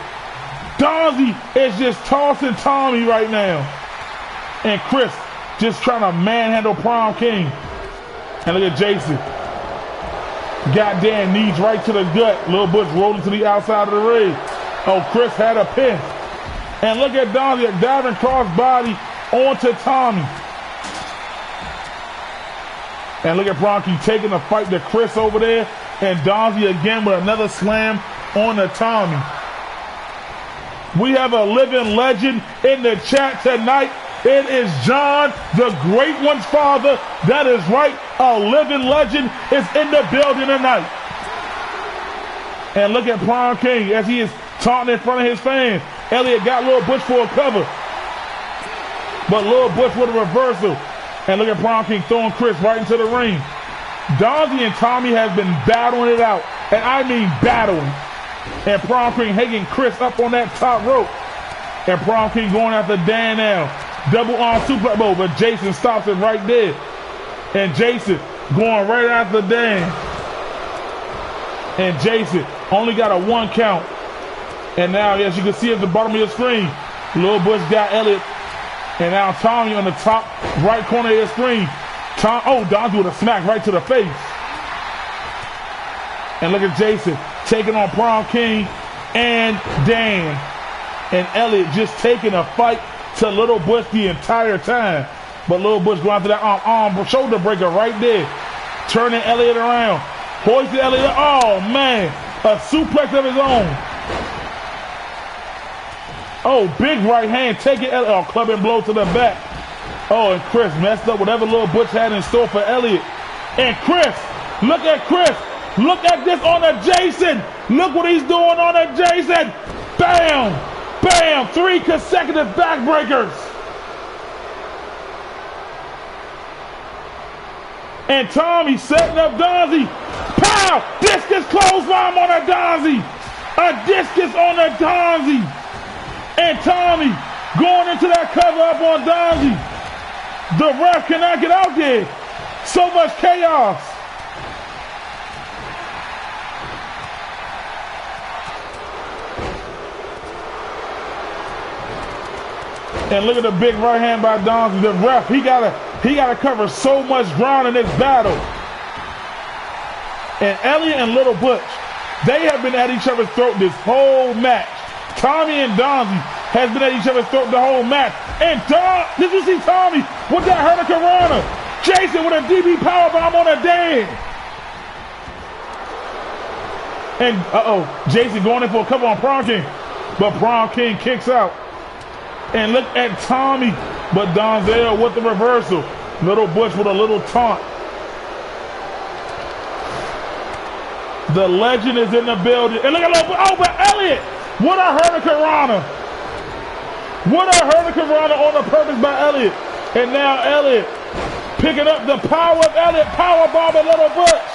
Donzie is just tossing Tommy right now. And Chris just trying to manhandle Prom King. And look at Jason. Goddamn, knees right to the gut. Lil Butch rolling to the outside of the ring. Oh, Chris had a pin. And look at Donzie diving crossbody onto Tommy. And look at Prom King taking the fight to Chris over there. And Donzie again with another slam on the Tommy. We have a living legend in the chat tonight. It is John, the Great One's father. That is right. A living legend is in the building tonight. And look at Prom King as he is taunting in front of his fans. Elliott got Lil Butch for a cover. But Lil Butch with a reversal. And look at Prom King throwing Chris right into the ring. Donzie and Tommy have been battling it out. And I mean battling. And Prom King hanging Chris up on that top rope. And Prom King going after Dan now. Double arm suplex, but Jason stops it right there. And Jason going right after Dan. And Jason only got a 1 count. And now, as you can see at the bottom of your screen, Lil Butch got Elliott. And now Tommy on the top right corner of your screen. Donzie with a smack right to the face. And look at Jason taking on Prom King and Dan. And Elliott just taking a fight to Little Butch the entire time. But Little Butch going after that arm shoulder breaker right there. Turning Elliott around. Hoisting Elliott. Oh, man. A suplex of his own. Oh, big right hand. Taking Elliott. Oh, clubbing blow to the back. Oh, and Chris messed up whatever Little Butch had in store for Elliott. And Chris. Look at Chris. Look at this on a Jason. Look what he's doing on a Jason. Bam. Bam! 3 consecutive backbreakers. And Tommy setting up Donzie. Pow! Discus clothesline on a Donzie. A discus on a Donzie. And Tommy going into that cover up on Donzie. The ref cannot get out there. So much chaos. And look at the big right hand by Donzie. The ref, he gotta cover so much ground in this battle. And Elliott and Little Butch, they have been at each other's throat this whole match. Tommy and Donzie has been at each other's throat the whole match. And did you see Tommy with that Hurricanrana? Jason with a DB powerbomb on a Dan. And Jason going in for a cover on Prom King, but Prom King kicks out. And look at Tommy, but Donzell with the reversal. Little Butch with a little taunt. The legend is in the building. And look at Little Butch. Oh, but Elliott, what a Hurricanrana. What a Hurricanrana on the purpose by Elliott. And now Elliott picking up the power of Elliott. Powerbomb at Little Butch.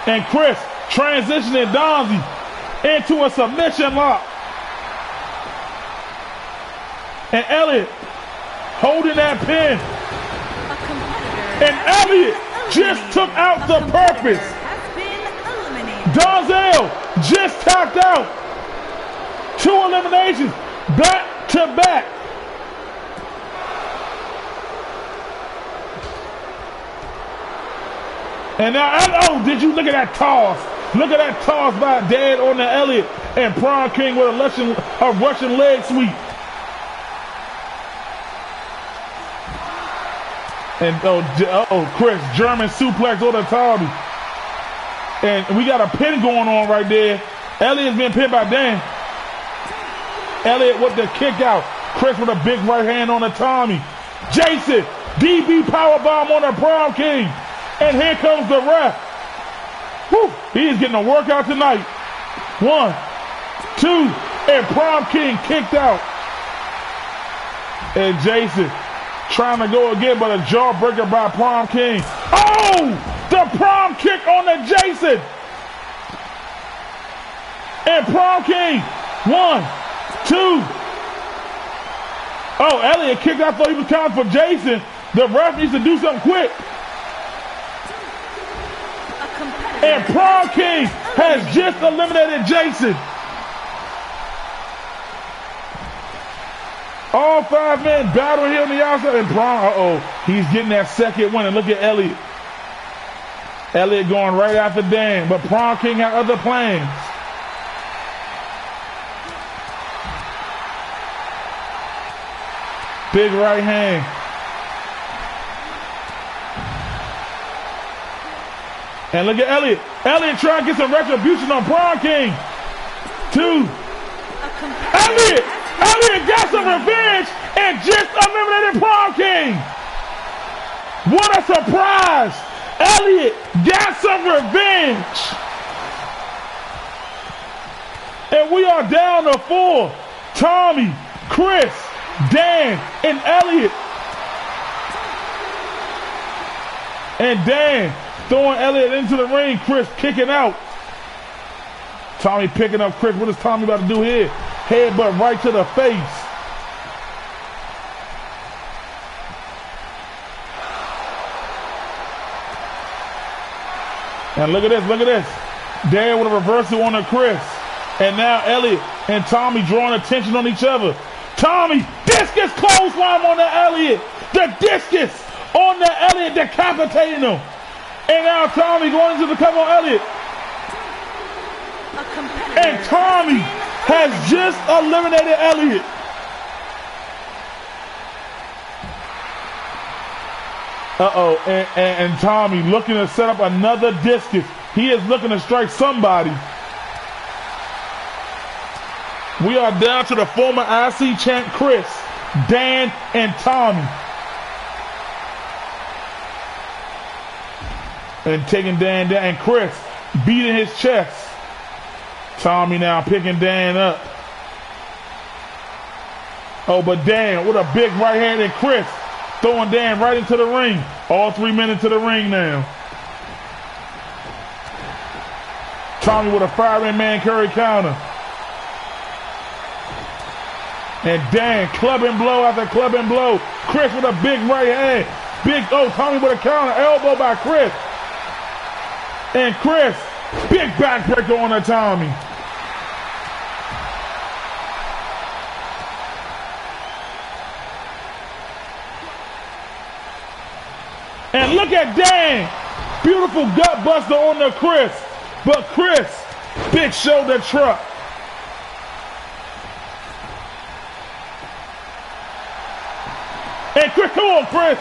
And Chris transitioning Donzie into a submission lock. And Elliott holding that pin. And Elliott just took out the purpose. Donzell just tapped out. 2 eliminations back to back. And now, did you look at that toss? Look at that toss by Dan on the Elliott. And Prom King with a Russian leg sweep. And Chris, German suplex on the Tommy. And we got a pin going on right there. Elliott's been pinned by Dan. Elliott with the kick out. Chris with a big right hand on the Tommy. Jason, DB powerbomb on the Prom King. And here comes the ref. Whew, he is getting a workout tonight. 1, 2, and Prom King kicked out. And Jason trying to go again, but a jawbreaker by Prom King. Oh! The prom kick on the Jason! And Prom King, 1, 2. Oh, Elliott kicked out. I thought he was counting for Jason. The ref needs to do something quick. A competitor And Prom King has just eliminated Jason. All 5 men battling here on the outside. And Prom, he's getting that second win. And look at Elliott. Elliott going right after Dan. But Prom King had other plans. Big right hand. And look at Elliott. Elliott trying to get some retribution on Prom King. 2. Elliott got some revenge and just eliminated Prom King. What a surprise. Elliott got some revenge. And we are down to 4. Tommy, Chris, Dan, and Elliott. And Dan throwing Elliott into the ring. Chris kicking out. Tommy picking up Chris. What is Tommy about to do here? Headbutt right to the face. And look at this, look at this. Dan with a reversal on the Chris. And now Elliott and Tommy drawing attention on each other. Tommy, discus clothesline on the Elliott. The discus on the Elliott, decapitating him. And now Tommy going into the cover on Elliott. And Tommy has just eliminated Elliott. And Tommy looking to set up another discus. He is looking to strike somebody. We are down to the former IC champ Chris, Dan, and Tommy. And taking Dan down, and Chris beating his chest. Tommy now picking Dan up. Oh, but Dan with a big right hand, and Chris throwing Dan right into the ring. All 3 men into the ring now. Tommy with a firing man curry counter. And Dan clubbing blow after clubbing blow. Chris with a big right hand. Tommy with a counter. Elbow by Chris. And Chris, big backbreaker on the Tommy. And look at Dan. Beautiful gut buster on the Chris. But Chris, big shoulder truck. And Chris, come on, Chris.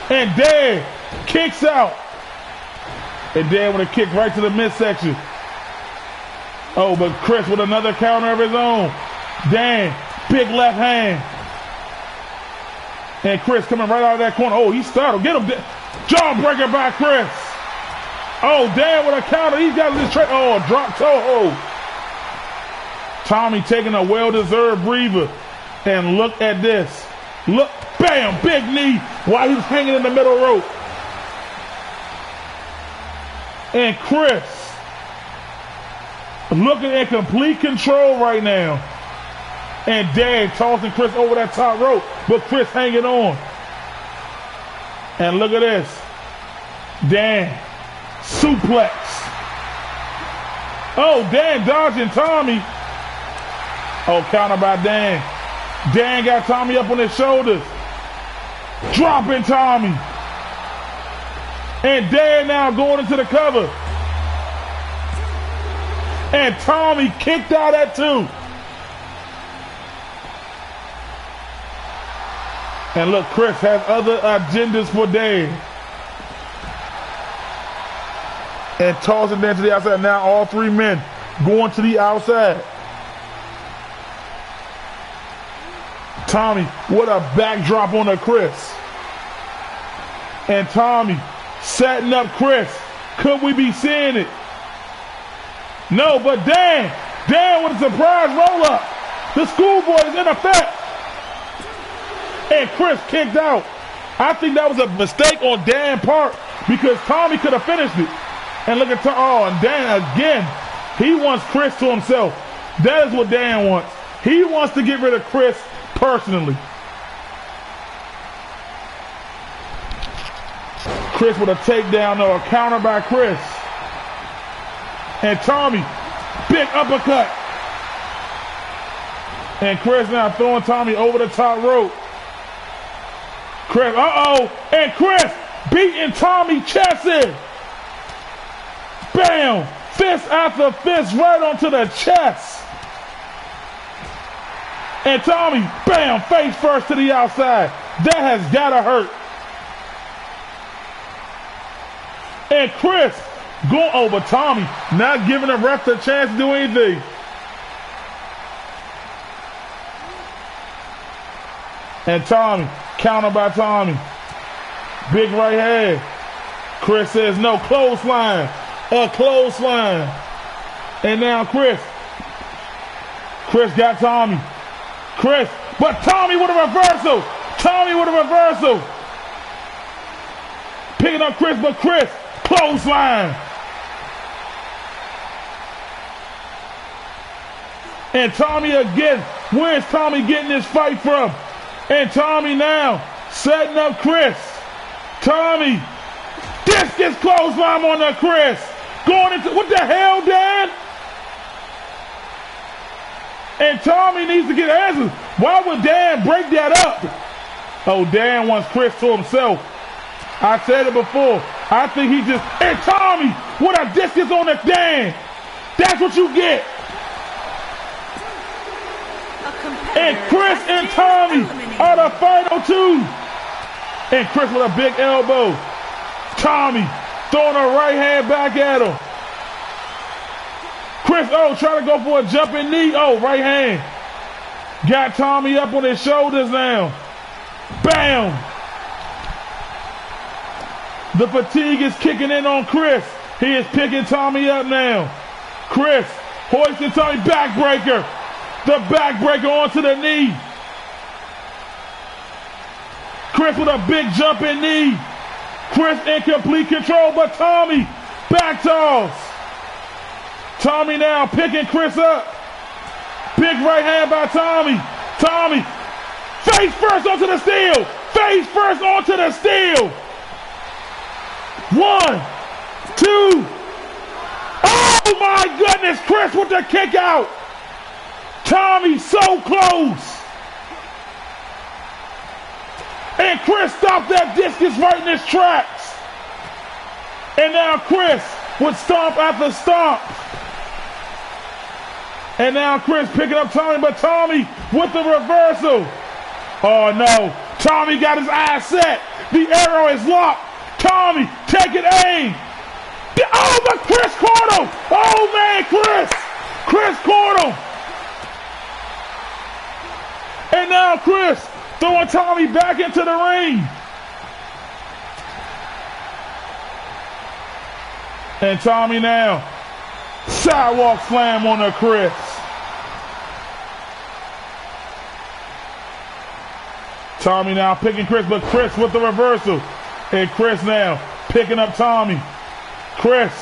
And Dan kicks out. And Dan with a kick right to the midsection. Oh, but Chris with another counter of his own. Dan, big left hand. And Chris coming right out of that corner. Oh, he startled. Get him. Jawbreaker by Chris. Oh, Dan with a counter. He's got this trade. Oh, drop toe. Tommy taking a well-deserved breather. And look at this. Look, bam, big knee while he was hanging in the middle rope. And Chris looking in complete control right now. And Dan tossing Chris over that top rope, but Chris hanging on. And look at this. Dan, suplex. Oh, Dan dodging Tommy. Oh, counter by Dan. Dan got Tommy up on his shoulders. Dropping Tommy. And Dan now going into the cover. And Tommy kicked out at 2. And look, Chris has other agendas for Dan. And tossing Dan to the outside. Now all 3 men going to the outside. Tommy, what a backdrop on the Chris. And Tommy setting up Chris. Could we be seeing it? No, but Dan with a surprise roll up. The schoolboy is in effect. And Chris kicked out. I think that was a mistake on Dan's part because Tommy could have finished it. And look at and Dan again. He wants Chris to himself. That is what Dan wants. He wants to get rid of Chris personally. Chris with a takedown or a counter by Chris. And Tommy, big uppercut. And Chris now throwing Tommy over the top rope. Chris, and Chris beating Tommy chest in. Bam! Fist after fist right onto the chest. And Tommy, bam, face first to the outside. That has gotta hurt. And Chris going over Tommy, not giving the ref the chance to do anything. And Tommy, counter by Tommy. Big right hand. Chris says no, clothesline. A clothesline. And now Chris got Tommy. Chris, but Tommy with a reversal. Tommy with a reversal. Picking up Chris, but Chris, clothesline. And Tommy again. Where's Tommy getting this fight from? And Tommy now setting up Chris. Tommy, discus clothesline on the Chris. Going into, what the hell, Dan? And Tommy needs to get answers. Why would Dan break that up? Oh, Dan wants Chris to himself. I said it before. I think he just, and Tommy, with a discus on the Dan. That's what you get. And Chris and Tommy are the final two. And Chris with a big elbow. Tommy throwing a right hand back at him. Chris, trying to go for a jumping knee. Right hand. Got Tommy up on his shoulders now. Bam. The fatigue is kicking in on Chris. He is picking Tommy up now. Chris hoisting Tommy, backbreaker. The backbreaker onto the knee. Chris with a big jumping knee. Chris in complete control, but Tommy back toss. Tommy now picking Chris up. Big right hand by Tommy. Tommy, face first onto the steel. Face first onto the steel. 1, 2. Oh my goodness, Chris with the kick out. Tommy so close. And Chris stopped that discus right in his tracks. And now Chris with stomp after stomp. And now Chris picking up Tommy, but Tommy with the reversal. Oh no, Tommy got his eyes set. The arrow is locked. Tommy taking aim. Oh, but Chris caught him. Oh man, Chris caught him. And now Chris throwing Tommy back into the ring. And Tommy now sidewalk slam on the Chris. Tommy now picking Chris, but Chris with the reversal. And Chris now picking up Tommy. Chris,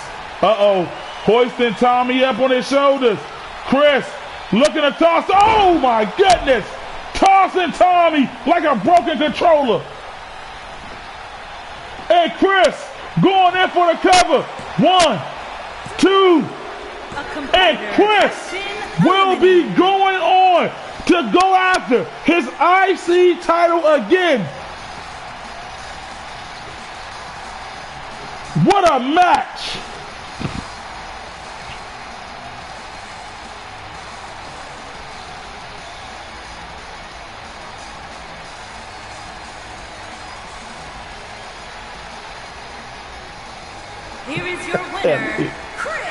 hoisting Tommy up on his shoulders. Chris looking to toss. Oh my goodness. Tossing Tommy like a broken controller. And Chris going in for the cover. 1, 2. And Chris will be going on to go after his IC title again. What a match. Here is your winner, Chris.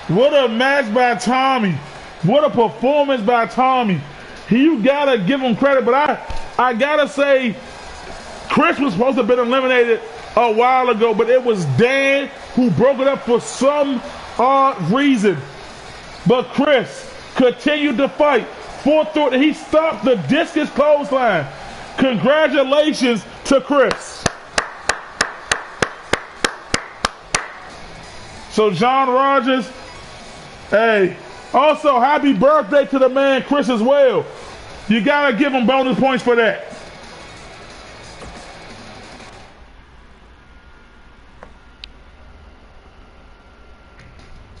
What a match by Tommy. What a performance by Tommy. You gotta give him credit, but I gotta say, Chris was supposed to have been eliminated a while ago, but it was Dan who broke it up for some odd reason. But Chris continued to fight. And he stopped the discus clothesline. Congratulations to Chris. So John Rogers, hey, also happy birthday to the man Chris as well. You gotta give them bonus points for that.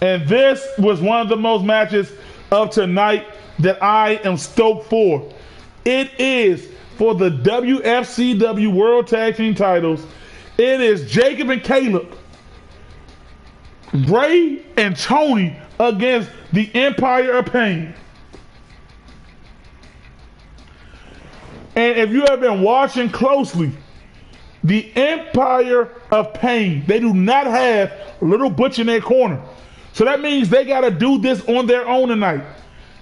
And this was one of the most matches of tonight that I am stoked for. It is for the WFCW World Tag Team titles. It is Jacob and Caleb, Ray and Tony against the Empire of Pain. And if you have been watching closely, the Empire of Pain, they do not have Little Butch in their corner. So that means they got to do this on their own tonight.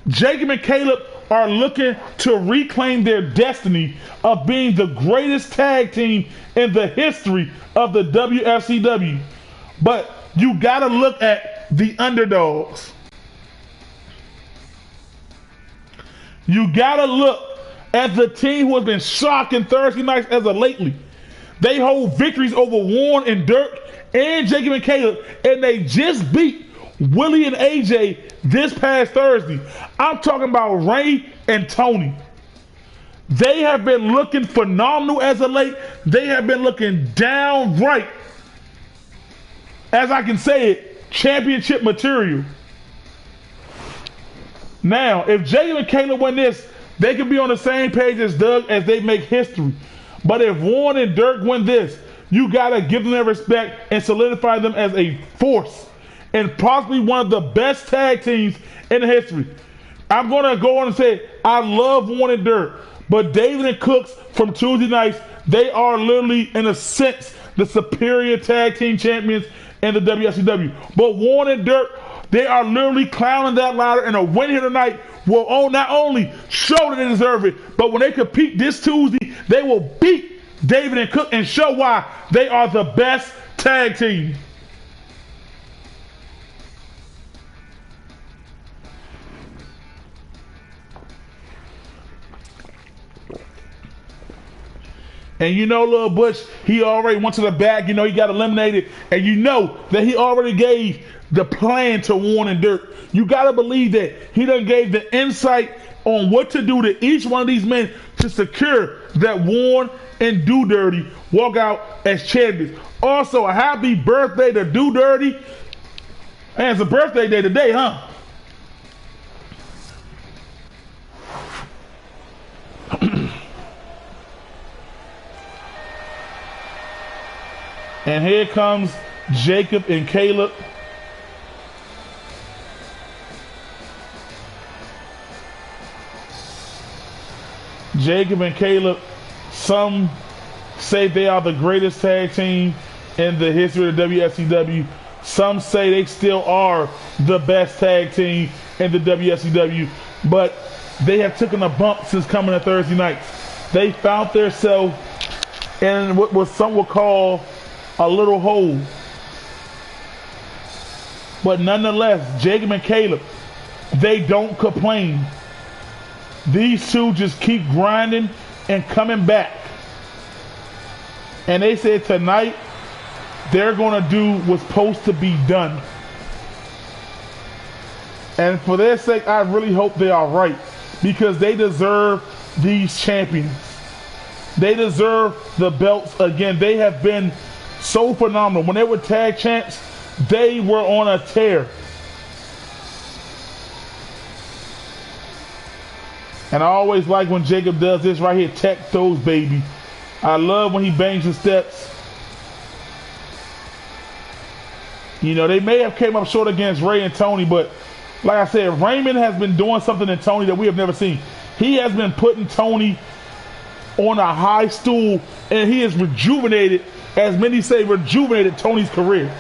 Jacob and Caleb are looking to reclaim their destiny of being the greatest tag team in the history of the WFCW. But you got to look at the underdogs. You got to look at the team who has been shocking Thursday nights as of lately. They hold victories over Warren and Dirk and Jacob and Caleb, and they just beat Willie and AJ this past Thursday. I'm talking about Ray and Tony. They have been looking phenomenal as of late. They have been looking downright, as I can say it, championship material. Now, if Jacob and Caleb win this, they can be on the same page as Doug as they make history. But if Warren and Dirk win this, you got to give them their respect and solidify them as a force and possibly one of the best tag teams in history. I'm going to go on and say I love Warren and Dirk, but David and Cooks from Tuesday nights, they are literally, in a sense, the superior tag team champions in the WFCW. But Warren and Dirk, they are literally climbing that ladder, and a win here tonight will not only show that they deserve it, but when they compete this Tuesday, they will beat David and Cook and show why they are the best tag team. And you know, Lil Butch, he already went to the back. You know, he got eliminated. And you know that he already gave the plan to Warren and Dirk. You got to believe that he done gave the insight on what to do to each one of these men to secure that Warren and Do Dirty walk out as champions. Also, a happy birthday to Do Dirty. And it's a birthday day today, huh? And here comes Jacob and Caleb. Jacob and Caleb, some say they are the greatest tag team in the history of the WFCW. Some say they still are the best tag team in the WFCW, but they have taken a bump since coming to Thursday nights. They found themselves in what some would call a little hole. But nonetheless, Jacob and Caleb, they don't complain. These two just keep grinding and coming back. And they said tonight they're going to do what's supposed to be done. And for their sake, I really hope they are right, because they deserve these champions. They deserve the belts again. They have been so phenomenal. When they were tag champs, they were on a tear. And I always like when Jacob does this right here, tech toes, baby. I love when he bangs the steps. You know, they may have came up short against Ray and Tony, but like I said, Raymond has been doing something in Tony that we have never seen. He has been putting Tony on a high stool, and he has rejuvenated, as many say, rejuvenated Tony's career.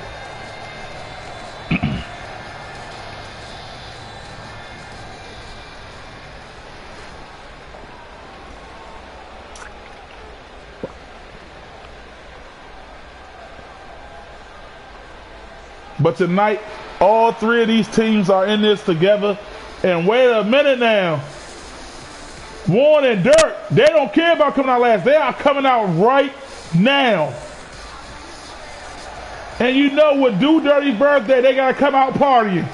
But tonight, all three of these teams are in this together. And wait a minute now. Warren and Dirk, they don't care about coming out last. They are coming out right now. And you know, with Do Dirty's birthday, they got to come out partying.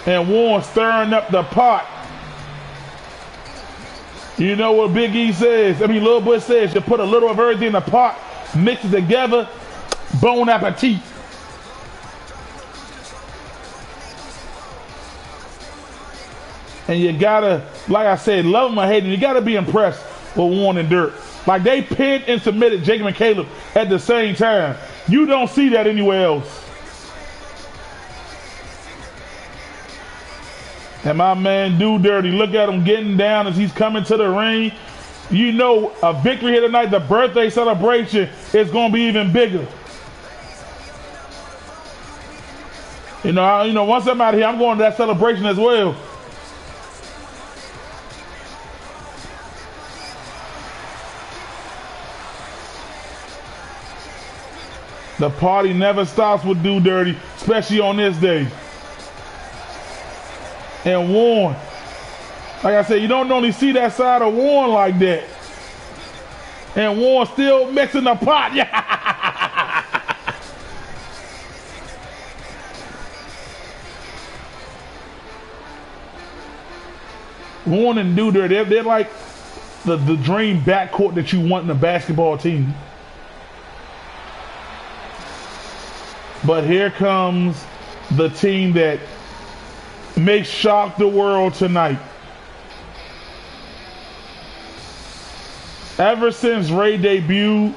And Warren stirring up the pot. You know what Big E says? Lil Butch says you put a little of everything in the pot, mix it together, bon appetit. And you gotta, like I said, love him or hate him, you gotta be impressed with Warren and Dirk. Like they pinned and submitted Jacob and Caleb at the same time. You don't see that anywhere else. And my man Do Dirty, look at him getting down as he's coming to the ring. You know, a victory here tonight, the birthday celebration is going to be even bigger. You know, once I'm out of here, I'm going to that celebration as well. The party never stops with Do Dirty, especially on this day. And Warren, like I said, you don't normally see that side of Warren like that. And Warren still mixing the pot. Yeah. Warren and Do Dirty, they're like the dream backcourt that you want in a basketball team. But here comes the team that may shock the world tonight. Ever since Ray debuted,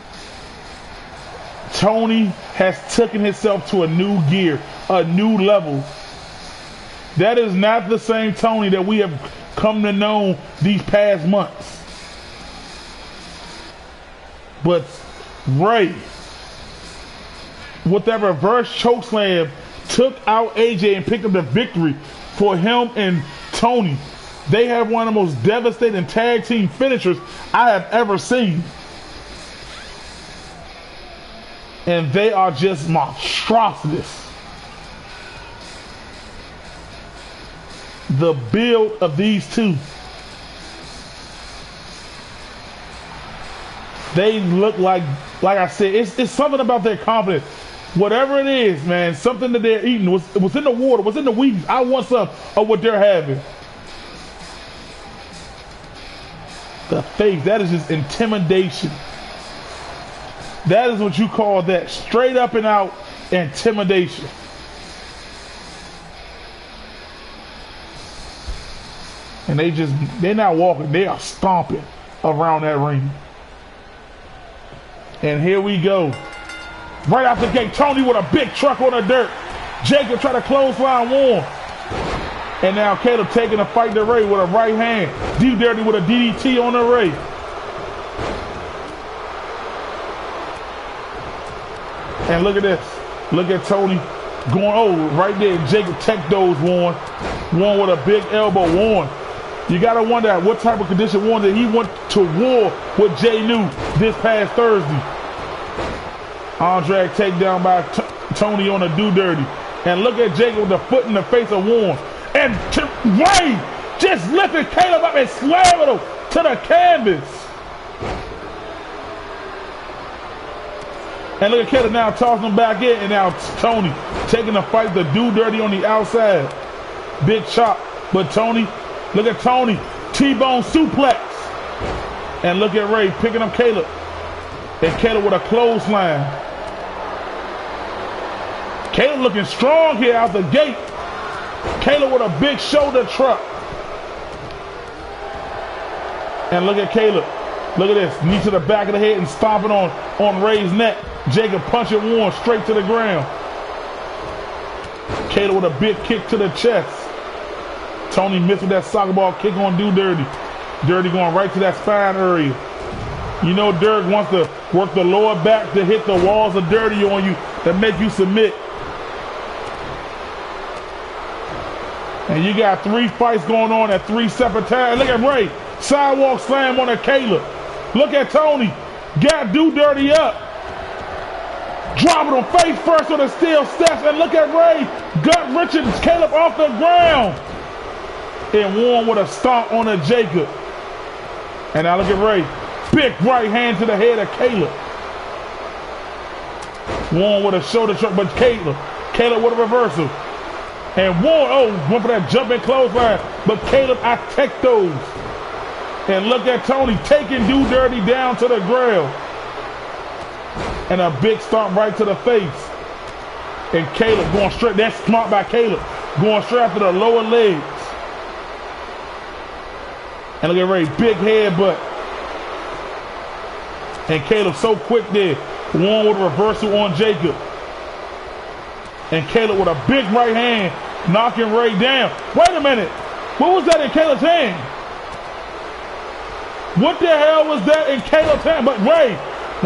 Tony has taken himself to a new gear, a new level. That is not the same Tony that we have come to know these past months. But Ray, with that reverse chokeslam, took out AJ and picked up the victory for him and Tony. They have one of the most devastating tag team finishers I have ever seen. And they are just monstrosities. The build of these two. They look like I said, it's something about their confidence. Whatever it is, man, something that they're eating, was in the water, was in the weeds. I want some of what they're having. The face, that is just intimidation. That is what you call that, straight up and out intimidation. And they're not walking, they are stomping around that ring. And here we go. Right out the gate, Tony with a big truck on the dirt. Jacob try to clothesline Warren. And now Caleb taking a fight to Ray with a right hand. Do Dirty with a DDT on the Ray. And look at this. Look at Tony going, right there. Jacob tech those Warren. Warren with a big elbow. Warren, you got to wonder what type of condition Warren did he went to war with Jay New this past Thursday. Andre takedown by Tony on a Do Dirty. And look at Jacob with the foot in the face of Warren. And Ray just lifted Caleb up and slammed him to the canvas. And look at Caleb now tossing him back in. And now Tony taking the fight to Do Dirty on the outside. Big chop. But Tony, look at Tony. T-bone suplex. And look at Ray picking up Caleb. And Caleb with a clothesline. Caleb looking strong here out the gate. Caleb with a big shoulder truck. And look at Caleb. Look at this. Knee to the back of the head and stomping on Ray's neck. Jacob punching Warren straight to the ground. Caleb with a big kick to the chest. Tony missed with that soccer ball kick on Do Dirty. Dirty going right to that spine area. You know Dirk wants to work the lower back to hit the walls of Dirty on you to make you submit. And you got 3 fights going on at 3 separate times. Look at Ray. Sidewalk slam on a Caleb. Look at Tony. Got Do Dirty up. Dropping him face first on the steel steps. And look at Ray. Gut Richards Caleb off the ground. And Warren with a stomp on a Jacob. And now look at Ray. Big right hand to the head of Caleb. Warren with a shoulder truck, but Caleb with a reversal. And Warren, went for that jumping clothesline. But Caleb, I take those. And look at Tony taking Do Dirty down to the ground. And a big stomp right to the face. And Caleb going straight. That's smart by Caleb. Going straight after the lower legs. And look at Ray, big headbutt. And Caleb so quick there. Warren with a reversal on Jacob. And Caleb with a big right hand, knocking Ray down. Wait a minute. What was that in Caleb's hand? What the hell was that in Caleb's hand? But Ray,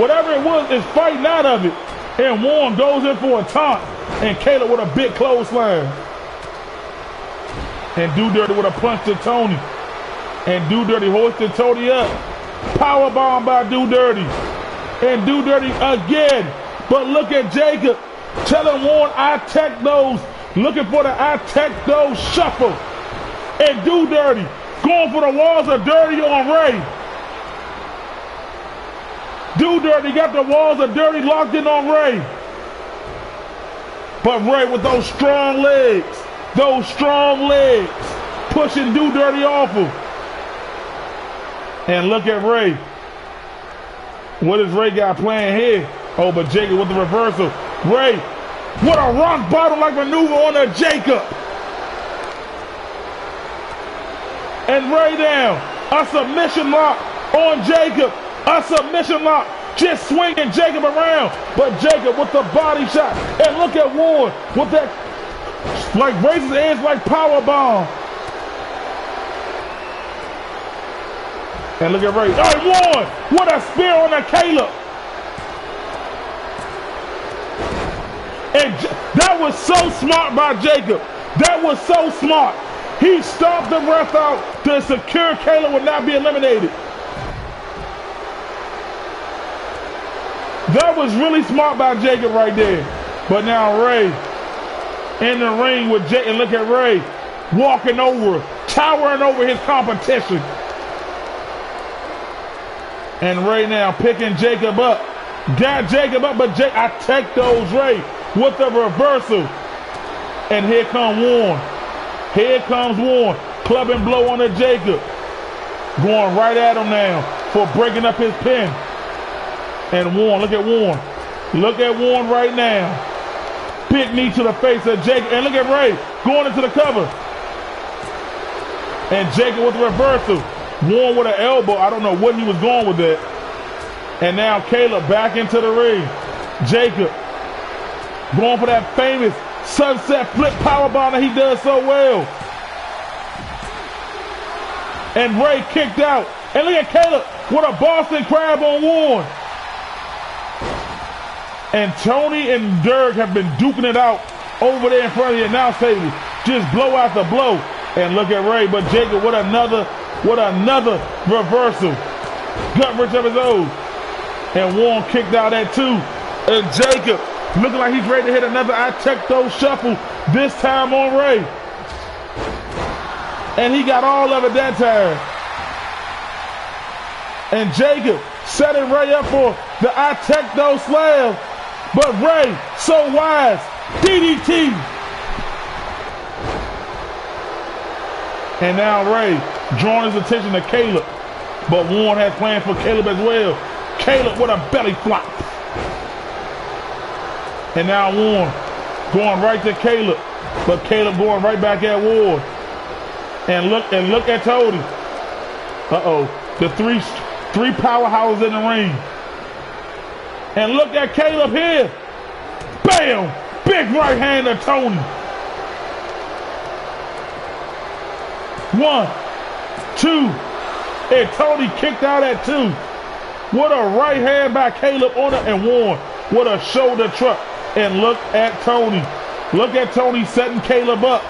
whatever it was, is fighting out of it. And Warren goes in for a taunt. And Caleb with a big clothesline. And Do Dirty with a punch to Tony. And Do Dirty hoisted Tony up. Powerbomb by Do Dirty. And Do Dirty again. But look at Jacob. Telling Warren, I take those. Looking for the I take those shuffle. And Do Dirty. Going for the walls of dirty on Ray. Do Dirty got the walls of dirty locked in on Ray. But Ray with those strong legs. Those strong legs. Pushing Do Dirty off him. And look at Ray. What is Ray got playing here? Oh, but Jacob with the reversal. Ray, what a rock bottom like maneuver on a Jacob. And Ray down. A submission lock on Jacob. A submission lock. Just swinging Jacob around. But Jacob with the body shot. And look at Warren with that, like raises hands like power bomb. And look at Ray. All right, Warren. What a spear on that Caleb. And that was so smart by Jacob. That was so smart. He stomped the ref out to secure Caleb would not be eliminated. That was really smart by Jacob right there. But now Ray in the ring with Jacob. And look at Ray walking over, towering over his competition. And Ray now picking Jacob up. Got Jacob up, but I take those, Ray, with the reversal. And here comes Warren. Here comes Warren. Club and blow on the Jacob. Going right at him now for breaking up his pin. And Warren, look at Warren. Look at Warren right now. Big knee to the face of Jacob. And look at Ray going into the cover. And Jacob with the reversal. Warren with an elbow. I don't know what he was going with that. And now Caleb back into the ring. Jacob going for that famous sunset flip powerbomb that he does so well. And Ray kicked out. And look at Caleb with a Boston Crab on Warren. And Tony and Dirk have been duking it out over there in front of the announce table. Just blow after blow. And look at Ray. But Jacob with another reversal. Gut wrench of his own. And Warren kicked out at 2. And Jacob looking like he's ready to hit another I check those shuffle, this time on Ray. And he got all of it that time. And Jacob setting Ray up for the I check those slam. But Ray, so wise, DDT. And now Ray drawing his attention to Caleb. But Warren has plans for Caleb as well. Caleb with a belly flop. And now Warren going right to Caleb. But Caleb going right back at Warren. And look at Tony. Uh-oh. The three powerhouses in the ring. And look at Caleb here. Bam! Big right hand to Tony. 1, 2. And Tony kicked out at 2. What a right hand by Caleb on it. And Warren with a shoulder truck. And look at Tony. Look at Tony setting Caleb up.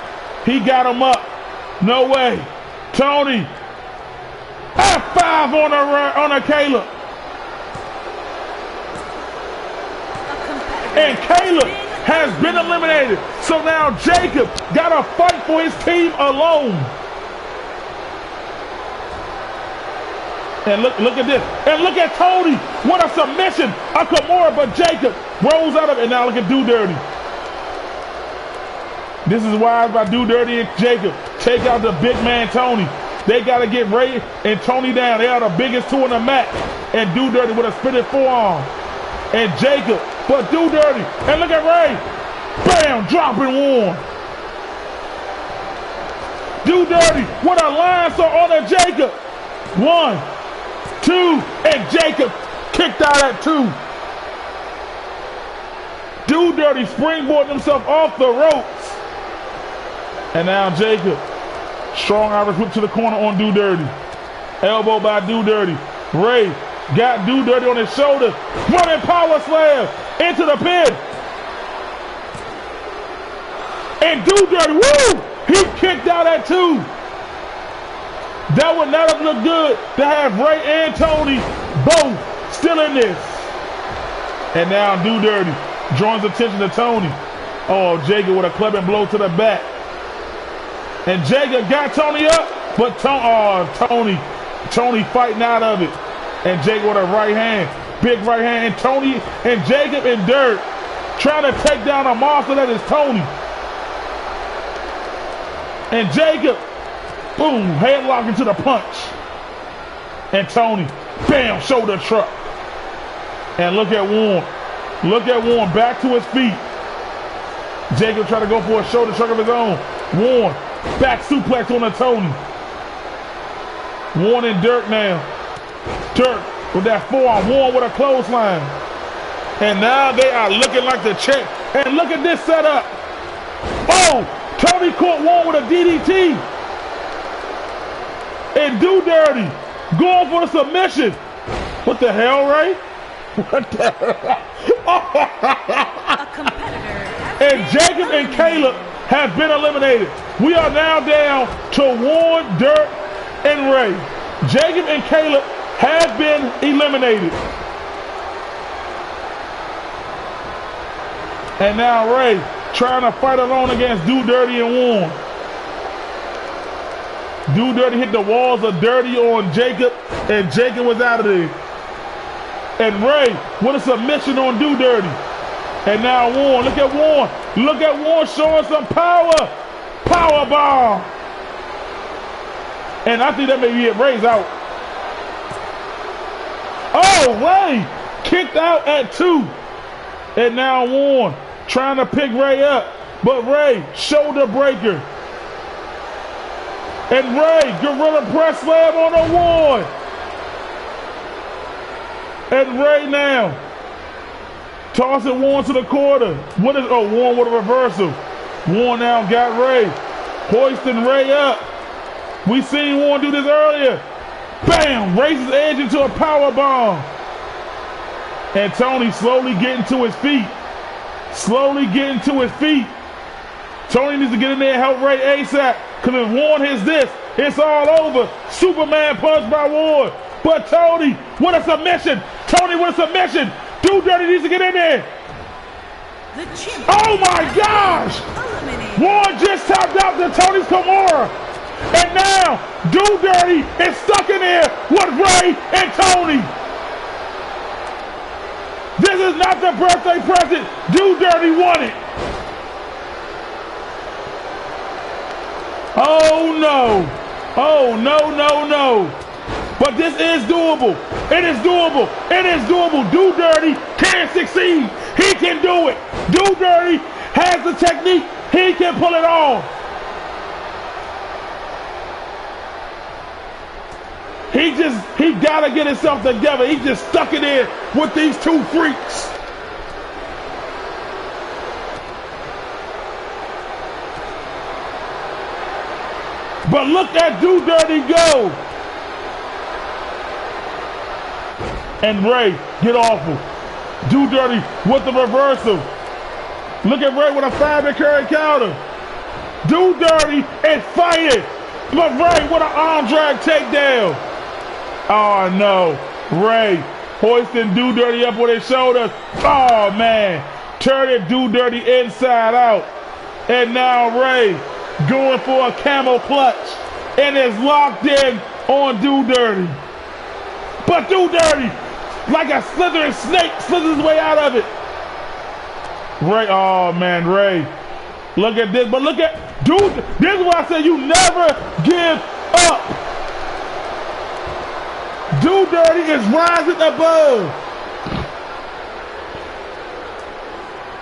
He got him up. No way. Tony. F5 on a Caleb. And Caleb has been eliminated. So now Jacob got to fight for his team alone. And look at this. And look at Tony. What a submission. A Kimura, but Jacob rolls out of it. And now look at Do Dirty. This is wise by Do Dirty and Jacob. Take out the big man Tony. They got to get Ray and Tony down. They are the biggest two in the match. And Do Dirty with a spinning forearm. And Jacob, but Do Dirty. And look at Ray. Bam, dropping one. Do Dirty with a line saw on a Jacob. 1, 2, and Jacob kicked out at 2. Do Dirty springboarded himself off the ropes. And now Jacob. Strong Irish whip to the corner on Do Dirty. Elbow by Do Dirty. Ray got Do Dirty on his shoulder. Running power slam into the pin. And Do Dirty, woo! He kicked out at 2. That would not have looked good to have Ray and Tony both still in this. And now Do Dirty draws attention to Tony. Oh, Jacob with a clubbing blow to the back. And Jacob got Tony up, but Tony fighting out of it. And Jacob with a right hand, big right hand. And Tony and Jacob in dirt trying to take down a monster that is Tony. And Jacob, boom, headlock into the punch. And Tony, bam, shoulder truck. And look at Warren. Look at Warren back to his feet. Jacob trying to go for a shoulder truck of his own. Warren, back suplex on the Tony. Warren and Dirk now. Dirk with that forearm. Warren with a clothesline. And now they are looking like the champ. And look at this setup. Oh, Tony caught Warren with a DDT. And Do Dirty going for the submission. What the hell, Ray? What the hell? A competitor. And Jacob and Caleb have been eliminated. We are now down to Warren, Dirk, and Ray. Jacob and Caleb have been eliminated. And now Ray trying to fight alone against Do Dirty and Warren. Do Dirty hit the walls of Dirty on Jacob, and Jacob was out of there. And Ray with a submission on Do Dirty. And now Warren, look at Warren. Look at Warren showing some power. Power bomb. And I think that may be it. Ray's out. Oh, Ray kicked out at 2. And now Warren trying to pick Ray up. But Ray, shoulder breaker. And Ray, gorilla press slam on the Warren. And Ray now tossing Warren to the corner. What is, oh, Warren with a reversal. Warren now got Ray. Hoisting Ray up. We seen Warren do this earlier. Bam! Raises edge into a power bomb. And Tony slowly getting to his feet. Slowly getting to his feet. Tony needs to get in there and help Ray ASAP. Because if Warren hits this, it's all over. Superman punch by Warren. But Tony with a submission. Tony with a submission. Do Dirty needs to get in there. Oh my gosh! Warren just tapped out to Tony's Kimura. And now Do Dirty is stuck in there with Ray and Tony. This is not the birthday present. Do Dirty won it. Oh no. Oh no, no, no. But this is doable. It is doable. It is doable. Do Dirty can succeed. He can do it. Do Dirty has the technique. He can pull it off. He gotta get himself together. He just stuck it in with these two freaks. But look at Do Dirty go. And Ray, get awful. Do Dirty with the reversal. Look at Ray with a fabric curry counter. Do Dirty is fighting. But Ray with an arm drag takedown. Oh no. Ray hoisting Do Dirty up with his shoulders. Oh man. Turning Do Dirty inside out. And now Ray going for a camel clutch. And is locked in on Do Dirty. But Do Dirty, like a slithering snake, slithers his way out of it. Ray, oh man, Ray Look at this, but look at, dude, this is why I said you never give up. Do Dirty is rising above.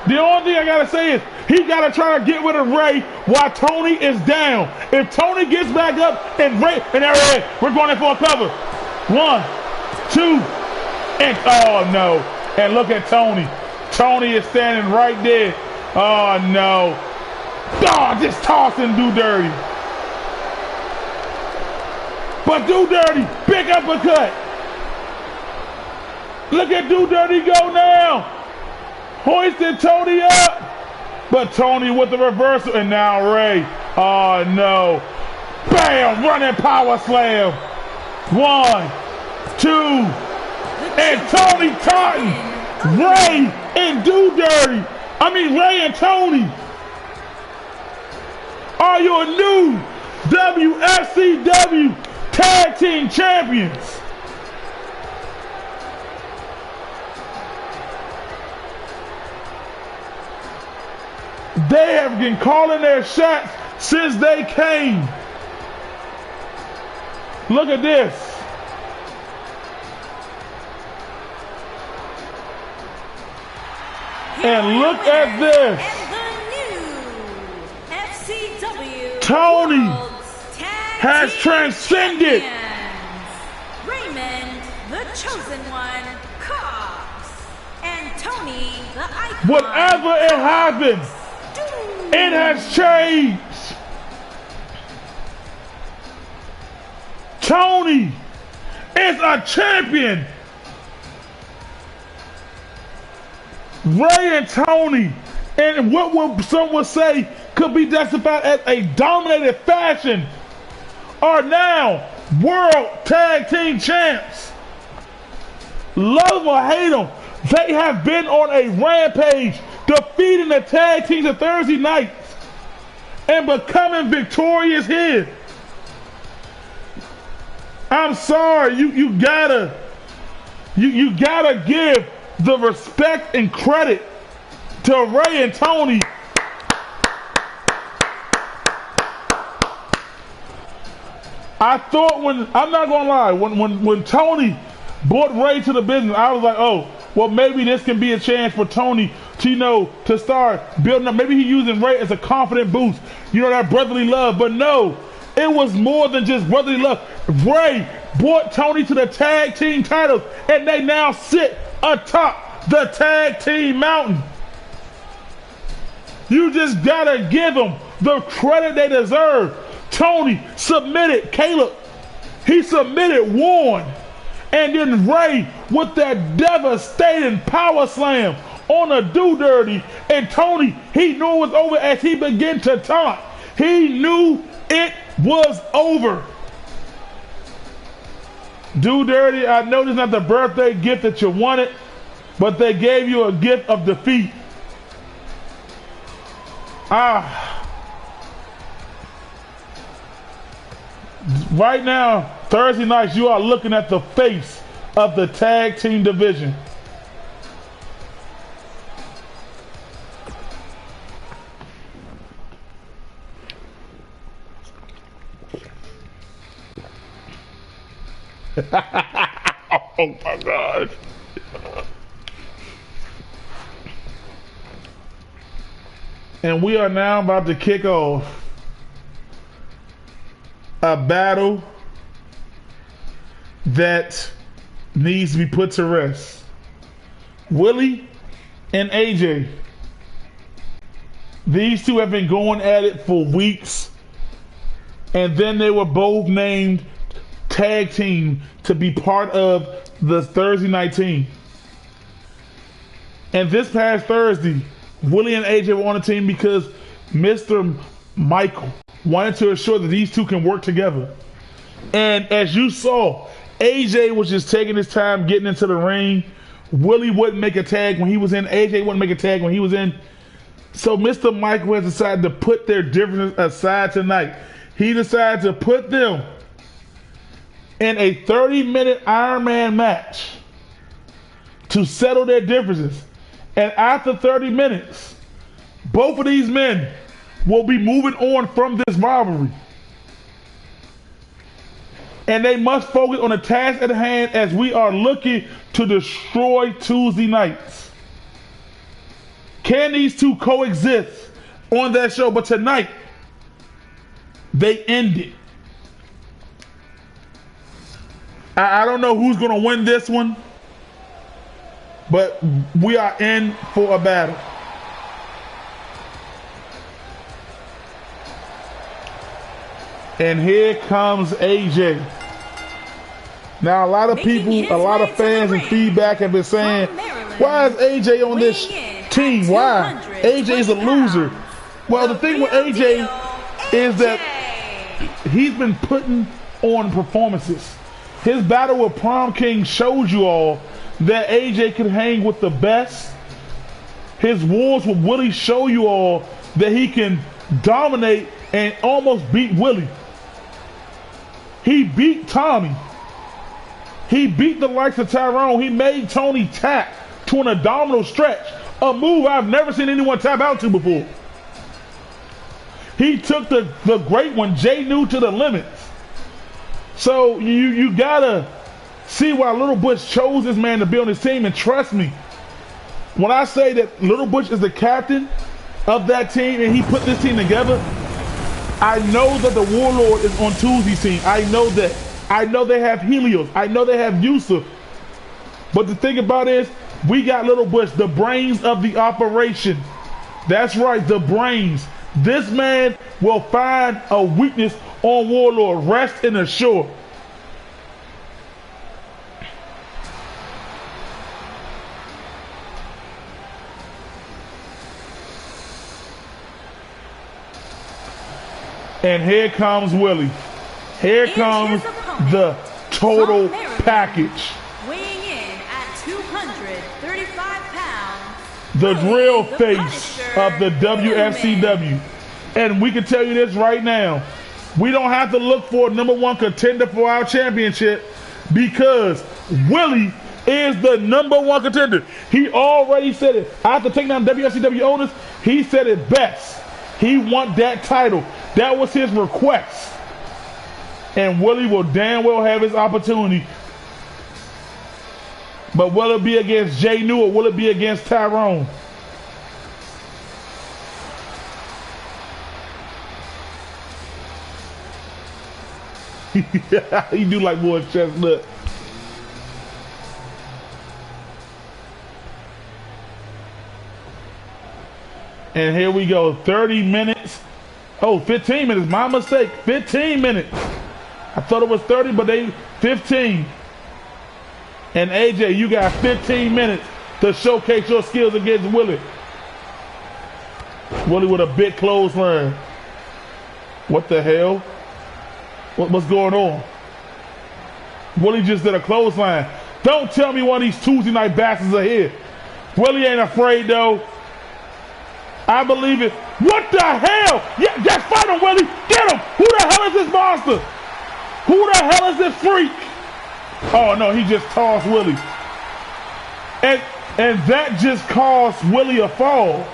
The only thing I gotta say is he gotta try to get rid of Ray while Tony is down. If Tony gets back up and Ray, and there, we're going in for a cover. 1, 2, and oh no. And look at Tony. Tony is standing right there. Oh no. Oh, just tossing Do Dirty. But Do Dirty, big uppercut. Look at Do Dirty go now. Hoisting Tony up. But Tony with the reversal. And now Ray. Oh no. Bam, running power slam. 1, 2. And Tony Taunton. Ray and Do Dirty. Ray and Tony. Are your new WFCW Tag Team Champions. They have been calling their shots since they came. Look at this. And look at this. Tony has transcended. Raymond, the chosen one, Cox, and Tony, the icon. Whatever it happens, it has changed. Tony is a champion. Ray and Tony, and what some would say could be justified as a dominated fashion, are now World Tag Team Champs. Love them or hate them, they have been on a rampage, defeating the tag teams of Thursday nights and becoming victorious here. I'm sorry, you gotta give the respect and credit to Ray and Tony. I thought I'm not gonna lie, when Tony brought Ray to the business, I was like, oh, well, maybe this can be a chance for Tony to, to start building up. Maybe he's using Ray as a confident boost, that brotherly love. But no, it was more than just brotherly love. Ray brought Tony to the tag team titles, and they now sit atop the tag team mountain. You just gotta give them the credit they deserve. Tony submitted Caleb. He submitted Warren. And then Ray with that devastating power slam on a Do Dirty. And Tony, he knew it was over as he began to taunt. He knew it was over. Do Dirty, I know this is not the birthday gift that you wanted, but they gave you a gift of defeat. Right now, Thursday nights, you are looking at the face of the tag team division. Oh my God. And we are now about to kick off a battle that needs to be put to rest. Willie and AJ. These two have been going at it for weeks. And then they were both named tag team to be part of the Thursday night team. And this past Thursday, Willie and AJ were on the team because Mr. Michael wanted to assure that these two can work together. And as you saw, AJ was just taking his time getting into the ring. Willie wouldn't make a tag when he was in. AJ wouldn't make a tag when he was in. So Mr. Michael has decided to put their differences aside tonight. He decided to put them in a 30-minute Iron Man match to settle their differences. And after 30 minutes, both of these men will be moving on from this rivalry. And they must focus on the task at hand as we are looking to destroy Tuesday nights. Can these two coexist on that show? But tonight, they ended. I don't know who's going to win this one, but we are in for a battle. And here comes AJ. Now, a lot of people, a lot of fans and feedback have been saying, why is AJ on this team? Why? AJ's a loser. Well, the thing with AJ is that he's been putting on performances. His battle with Prom King showed you all that AJ can hang with the best. His wars with Willie show you all that he can dominate and almost beat Willie. He beat Tommy. He beat the likes of Tyrone. He made Tony tap to an abdominal stretch, a move I've never seen anyone tap out to before. He took the great one, Jay New, to the limits. So you gotta see why Little Butch chose this man to be on his team, and trust me, when I say that Little Butch is the captain of that team and he put this team together, I know that the Warlord is on Tuesday's team. I know that. I know they have Helios. I know they have Yusuf. But the thing about it is, we got Little Butch, the brains of the operation. That's right, the brains. This man will find a weakness on Warlord. Rest and assure. And here comes Willie. Here comes the total package. Weighing in at 235 pounds. The real face of the WFCW. And we can tell you this right now. We don't have to look for a #1 contender for our championship, because Willie is the #1 contender. He already said it. After taking down WFCW owners, he said it best. He wants that title. That was his request. And Willie will damn well have his opportunity. But will it be against Jay New or will it be against Tyrone? He do like more chestnut. And here we go, 30 minutes. Oh, 15 minutes, my mistake, 15 minutes. I thought it was 30, but they 15. And AJ, you got 15 minutes to showcase your skills against Willie. Willie with a big clothesline. What the hell? What's going on? Willie just did a clothesline. Don't tell me one of these Tuesday night bastards are here. Willie ain't afraid though. I believe it. What the hell? Yeah, just fight him, Willie. Get him. Who the hell is this monster? Who the hell is this freak? Oh no, he just tossed Willie. And that just caused Willie a fall.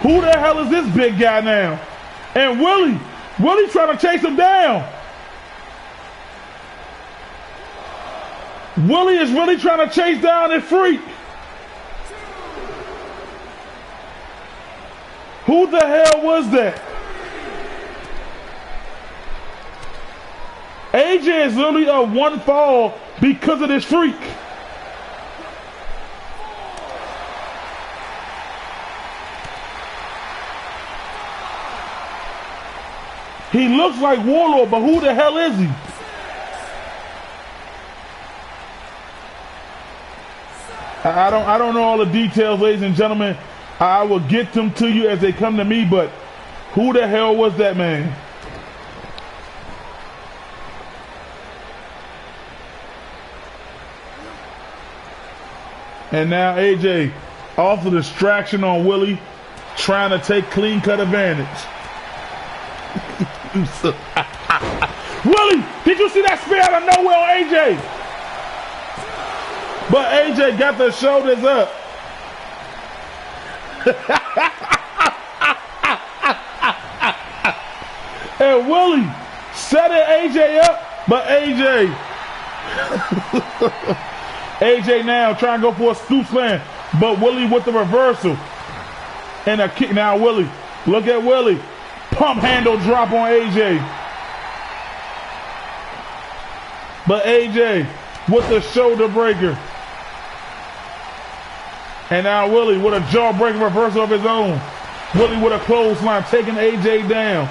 Who the hell is this big guy now? And Willie trying to chase him down. Willie is really trying to chase down this freak. Who the hell was that? AJ is literally a one fall because of this freak. He looks like Warlord, but who the hell is he? I don't know all the details, ladies and gentlemen. I will get them to you as they come to me, but who the hell was that man? And now AJ off the distraction on Willie, trying to take clean cut advantage. Willie, did you see that spear out of nowhere on AJ? But AJ got the shoulders up. And Willie setting AJ up, but AJ. AJ now trying to go for a scoop slam, but Willie with the reversal. And a kick. Now Willie, look at Willie. Pump handle drop on AJ. But AJ with the shoulder breaker. And now Willie with a jaw-breaking reversal of his own. Willie with a clothesline taking AJ down.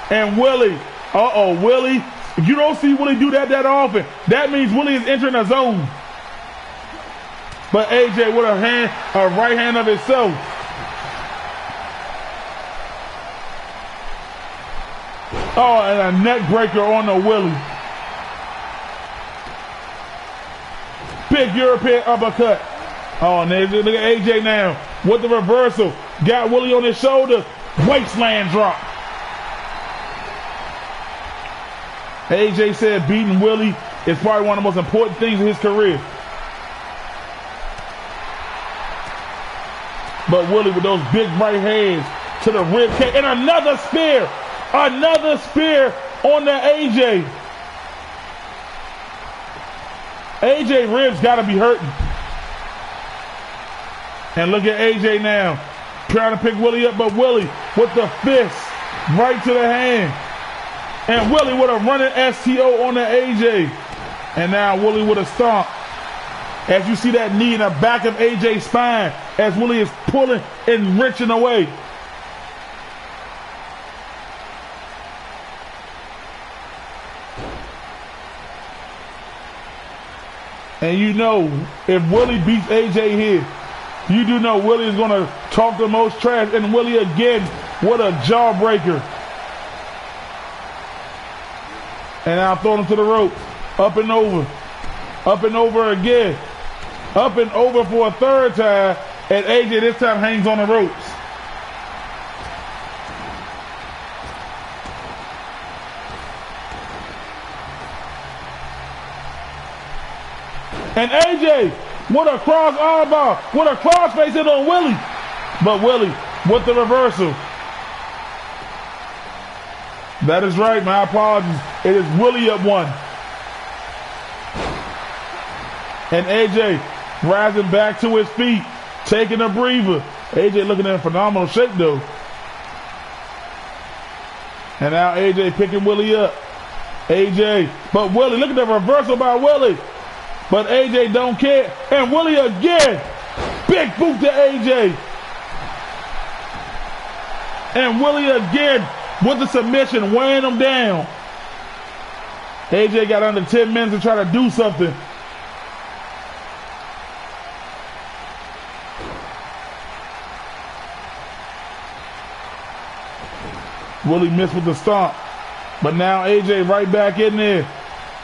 And Willie, Willie, you don't see Willie do that often. That means Willie is entering a zone. But AJ with a right hand of himself. Oh, and a neck breaker on the Willie. Big European uppercut. Oh, and look at AJ now with the reversal. Got Willie on his shoulder. Wasteland drop. AJ said beating Willie is probably one of the most important things in his career. But Willie with those big right hands to the rib cage. And another spear. Another spear on the AJ. AJ ribs got to be hurting. And look at AJ now. Trying to pick Willie up, but Willie with the fist right to the hand. And Willie with a running STO on the AJ. And now Willie with a stomp. As you see that knee in the back of AJ's spine as Willie is pulling and wrenching away. And you know, if Willie beats AJ here, you do know Willie is going to talk the most trash. And Willie again with a jawbreaker. And now throwing him to the rope. Up and over. Up and over again. Up and over for a third time. And AJ this time hangs on the ropes. And AJ with a cross armbar, with a crossface hit on Willie. But Willie with the reversal. That is right, my apologies. It is Willie up one. And AJ rising back to his feet, taking a breather. AJ looking in phenomenal shape though. And now AJ picking Willie up. AJ, but Willie, look at the reversal by Willie. But AJ don't care. And Willie again. Big boot to AJ. And Willie again with the submission, weighing him down. AJ got under 10 minutes to try to do something. Willie missed with the stomp. But now AJ right back in there.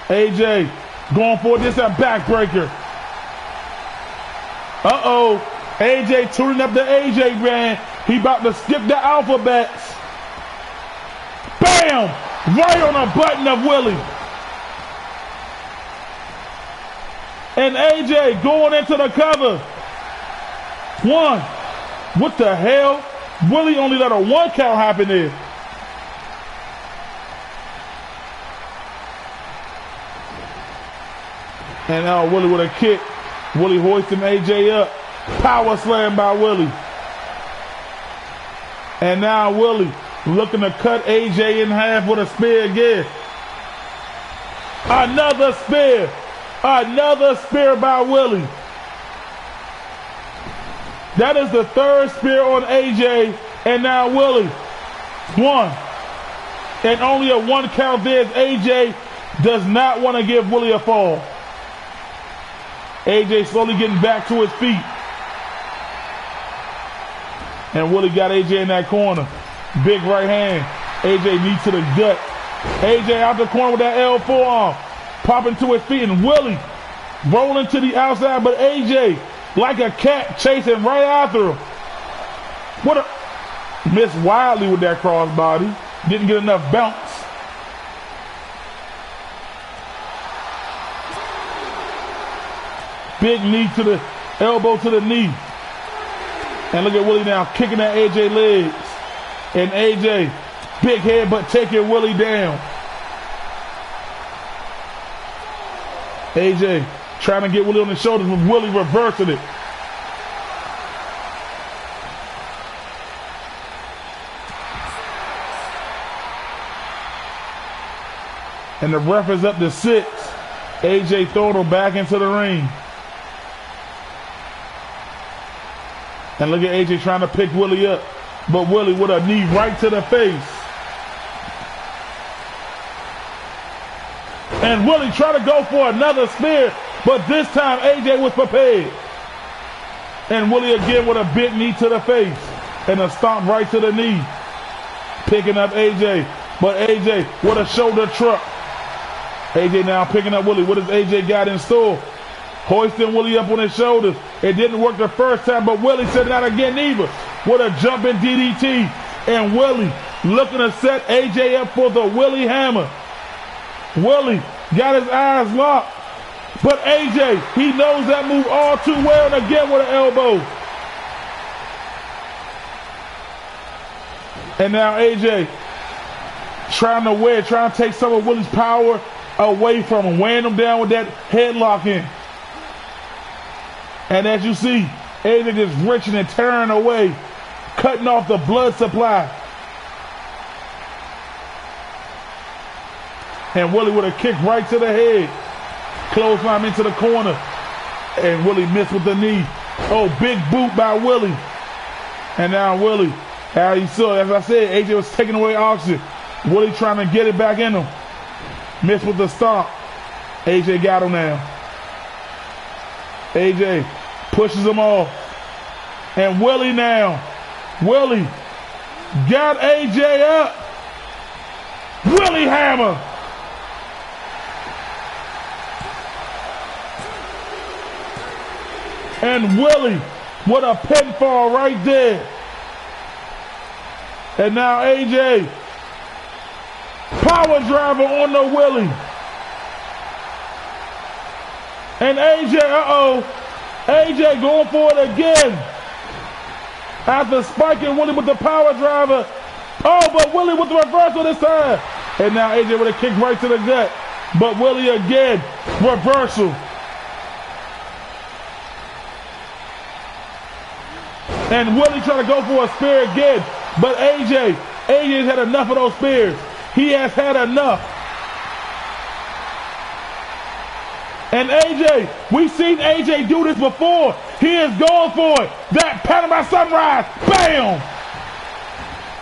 AJ going for this, a backbreaker. Uh-oh. AJ tuning up the AJ brand. He about to skip the alphabets. Bam! Right on the button of Willie. And AJ going into the cover. One. What the hell? Willie only let a one count happen there. And now Willie with a kick. Willie hoisting AJ up. Power slam by Willie. And now Willie looking to cut AJ in half with a spear again. Another spear. Another spear by Willie. That is the third spear on AJ. And now Willie. One. And only a one count there as AJ does not want to give Willie a fall. AJ slowly getting back to his feet. And Willie got AJ in that corner. Big right hand. AJ knee to the gut. AJ out the corner with that L forearm. Popping to his feet. And Willie rolling to the outside. But AJ, like a cat, chasing right after him. What a... Missed wildly with that crossbody. Didn't get enough bounce. Big knee to the elbow to the knee. And look at Willie now kicking at AJ legs. And AJ Big head, but taking Willie down. AJ trying to get Willie on the shoulders, with Willie reversing it. And the ref is up to 6. AJ throwing him back into the ring. And look at AJ trying to pick Willie up. But Willie with a knee right to the face. And Willie trying to go for another spear, but this time AJ was prepared. And Willie again with a big knee to the face and a stomp right to the knee. Picking up AJ, but AJ with a shoulder truck. AJ now picking up Willie. What does AJ got in store? Hoisting Willie up on his shoulders. It didn't work the first time, but Willie said not again either. With a jumping DDT. And Willie looking to set AJ up for the Willie Hammer. Willie got his eyes locked. But AJ, he knows that move all too well, and again with an elbow. And now AJ trying to take some of Willie's power away from him, weighing him down with that headlock in. And as you see, AJ just wrenching and tearing away, cutting off the blood supply. And Willie with a kick right to the head. Clothesline into the corner. And Willie missed with the knee. Oh, big boot by Willie. And now Willie, how you saw, as I said, AJ was taking away oxygen. Willie trying to get it back in him. Missed with the stomp. AJ got him now. AJ pushes him off. And Willie now. Willie got AJ up. Willie Hammer. And Willie with a pinfall right there. And now AJ. Power driver on the Willie. And AJ, AJ going for it again. After spiking Willie with the power driver. Oh, but Willie with the reversal this time. And now AJ with a kick right to the gut. But Willie again, reversal. And Willie trying to go for a spear again. But AJ's had enough of those spears. He has had enough. And AJ, we've seen AJ do this before. He is going for it. That Panama Sunrise, bam!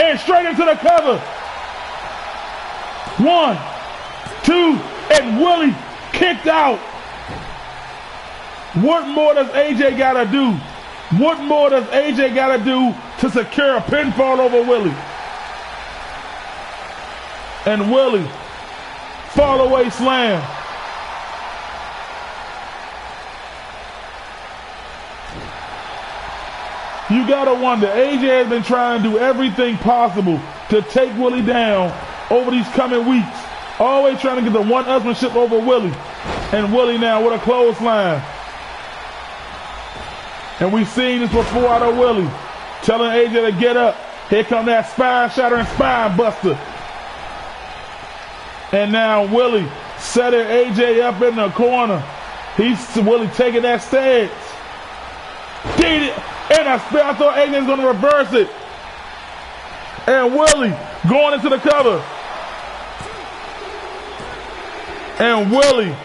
And straight into the cover. 1, 2, and Willie kicked out. What more does AJ gotta do? What more does AJ gotta do to secure a pinfall over Willie? And Willie, fall away slam. You gotta wonder, AJ has been trying to do everything possible to take Willie down over these coming weeks. Always trying to get the one-upmanship over Willie. And Willie now with a clothesline. And we've seen this before out of Willie. Telling AJ to get up. Here come that spine shattering spine buster. And now Willie setting AJ up in the corner. Willie taking that stance. Did it. And I thought AJ was going to reverse it. And Willie going into the cover. And Willie,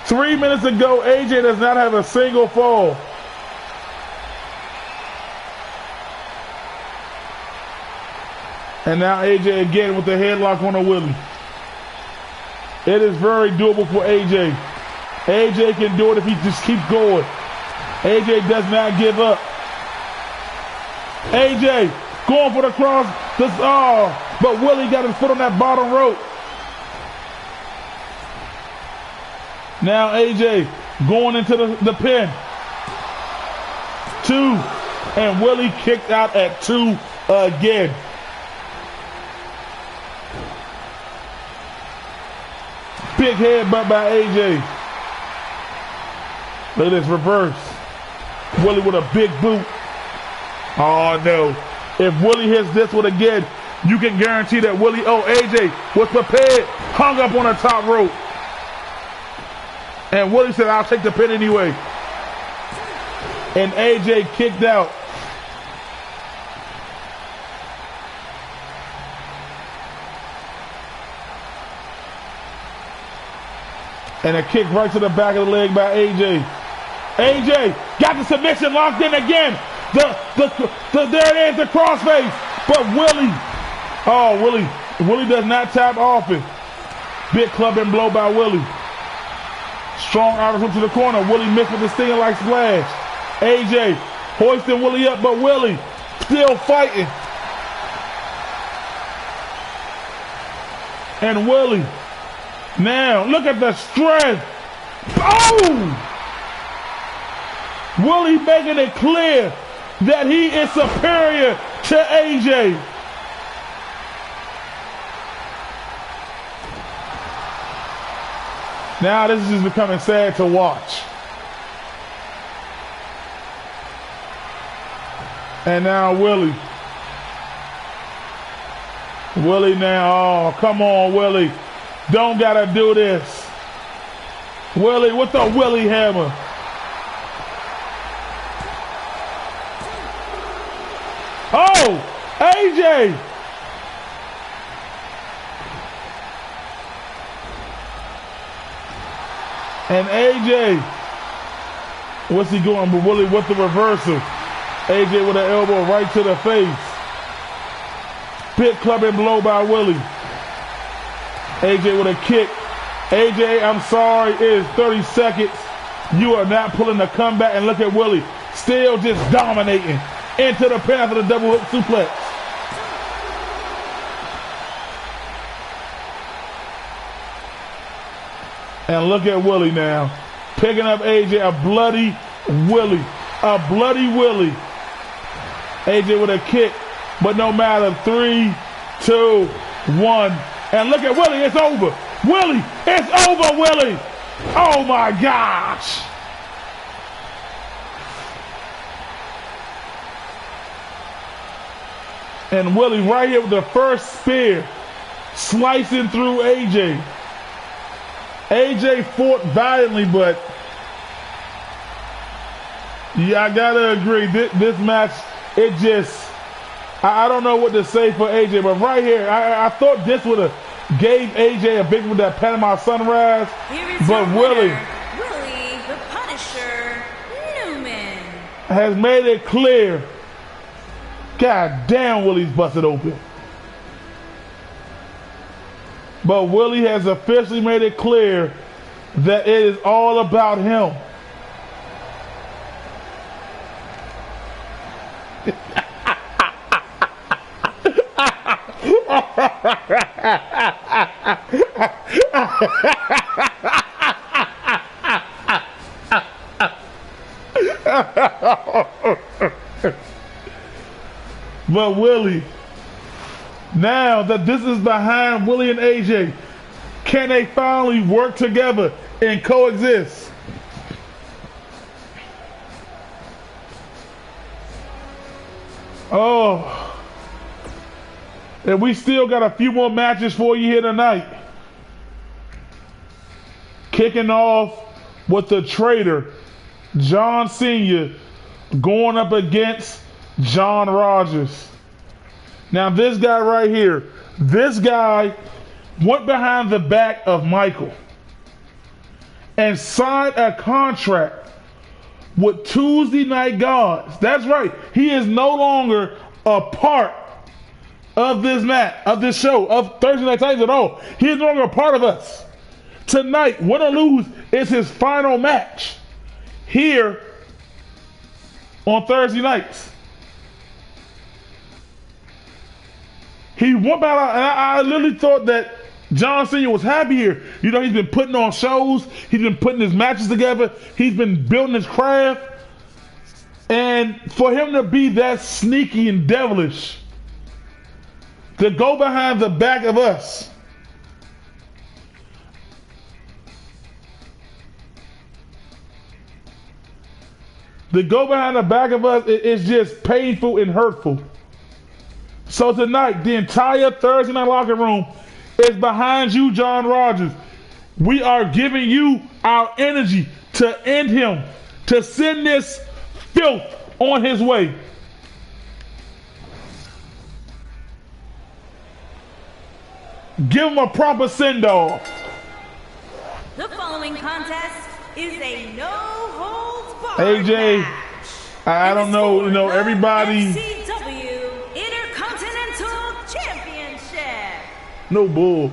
3 minutes ago, AJ does not have a single fall. And now AJ again with the headlock on the Willie. It is very doable for AJ. AJ can do it if he just keeps going. AJ does not give up. AJ going for the cross. But Willie got his foot on that bottom rope. Now AJ going into the pin. 2. And Willie kicked out at 2 again. Big headbutt by AJ. Look at this reverse. Willie with a big boot. Oh no. If Willie hits this one again, you can guarantee that Willie, AJ was prepared, hung up on the top rope. And Willie said, I'll take the pin anyway. And AJ kicked out. And a kick right to the back of the leg by AJ. AJ got the submission locked in again. There it is, the crossface. But Willie does not tap often. Big club and blow by Willie. Strong Irish whip to the corner. Willie missed with the stinger like splash. AJ hoisting Willie up, but Willie still fighting. And Willie, now look at the strength. Oh! Willie making it clear that he is superior to AJ. Now this is just becoming sad to watch. And now Willie. Willie now, oh, come on, Willie. Don't gotta do this. Willie with the Willie hammer. Oh, AJ. And AJ, what's he going? But Willie with the reversal. AJ with an elbow right to the face. Pit club and blow by Willie. AJ with a kick. AJ, I'm sorry, it is 30 seconds. You are not pulling the comeback. And look at Willie, still just dominating into the pin after the double hook suplex. And look at Willie now, picking up AJ, a bloody Willie. A bloody Willie. AJ with a kick, but no matter. 3, 2, 1. And look at Willie, it's over. Willie, it's over, Willie. Oh my gosh. And Willie right here with the first spear, slicing through AJ. AJ fought valiantly, but yeah, I gotta agree. This match, it just, I don't know what to say for AJ, but right here, I thought this would have gave AJ a big with that Panama Sunrise, but Willie the Punisher Newman has made it clear. God damn, Willie's busted open. But Willie has officially made it clear that it is all about him. But Willie, now that this is behind Willie and AJ, can they finally work together and coexist? Oh, and we still got a few more matches for you here tonight. Kicking off with the traitor, John Sr., going up against John Rogers. Now this guy right here, this guy went behind the back of Michael and signed a contract with Tuesday Night Gods. That's right. He is no longer a part of this match, of this show, of Thursday Night Titans at all. He is no longer a part of us. Tonight, win or lose, is his final match here on Thursday nights. He went back, and I literally thought that John Sr. was happy here. You know, he's been putting on shows. He's been putting his matches together. He's been building his craft. And for him to be that sneaky and devilish, to go behind the back of us, it's just painful and hurtful. So tonight, the entire Thursday Night Locker Room is behind you, John Rogers. We are giving you our energy to end him, to send this filth on his way. Give him a proper send-off. The following contest is a no-holds-barred AJ, match. I don't know, you know, everybody. Wfcw Intercontinental Championship. No bull.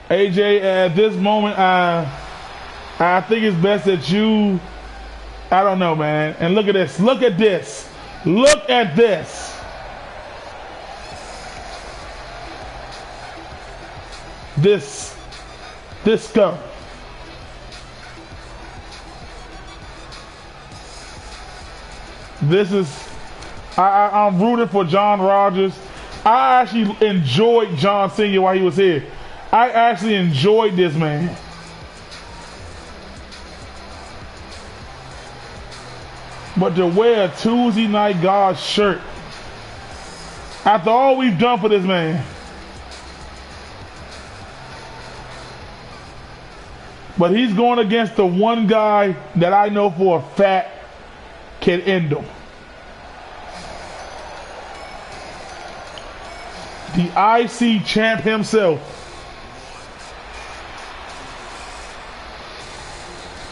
AJ, at this moment, I think it's best that you, I don't know, man. And look at this. Look at this. Look at this. This stuff. This is, I'm rooting for John Rogers. I actually enjoyed John Senior while he was here. I actually enjoyed this man. But to wear a Tuesday Night God shirt, after all we've done for this man. But he's going against the one guy that I know for a fact can end him. The IC champ himself.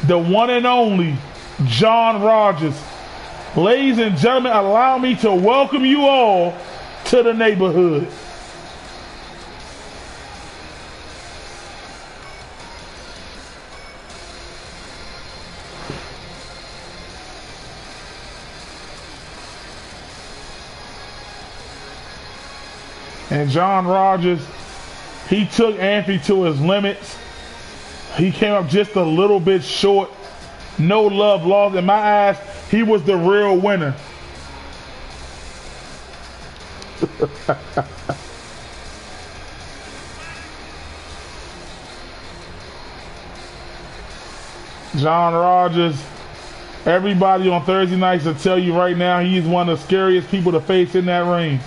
The one and only John Rogers. Ladies and gentlemen, allow me to welcome you all to the neighborhood. And John Rogers, he took Anthony to his limits. He came up just a little bit short. No love lost. In my eyes, he was the real winner. John Rogers, everybody on Thursday nights will tell you right now, he's one of the scariest people to face in that ring.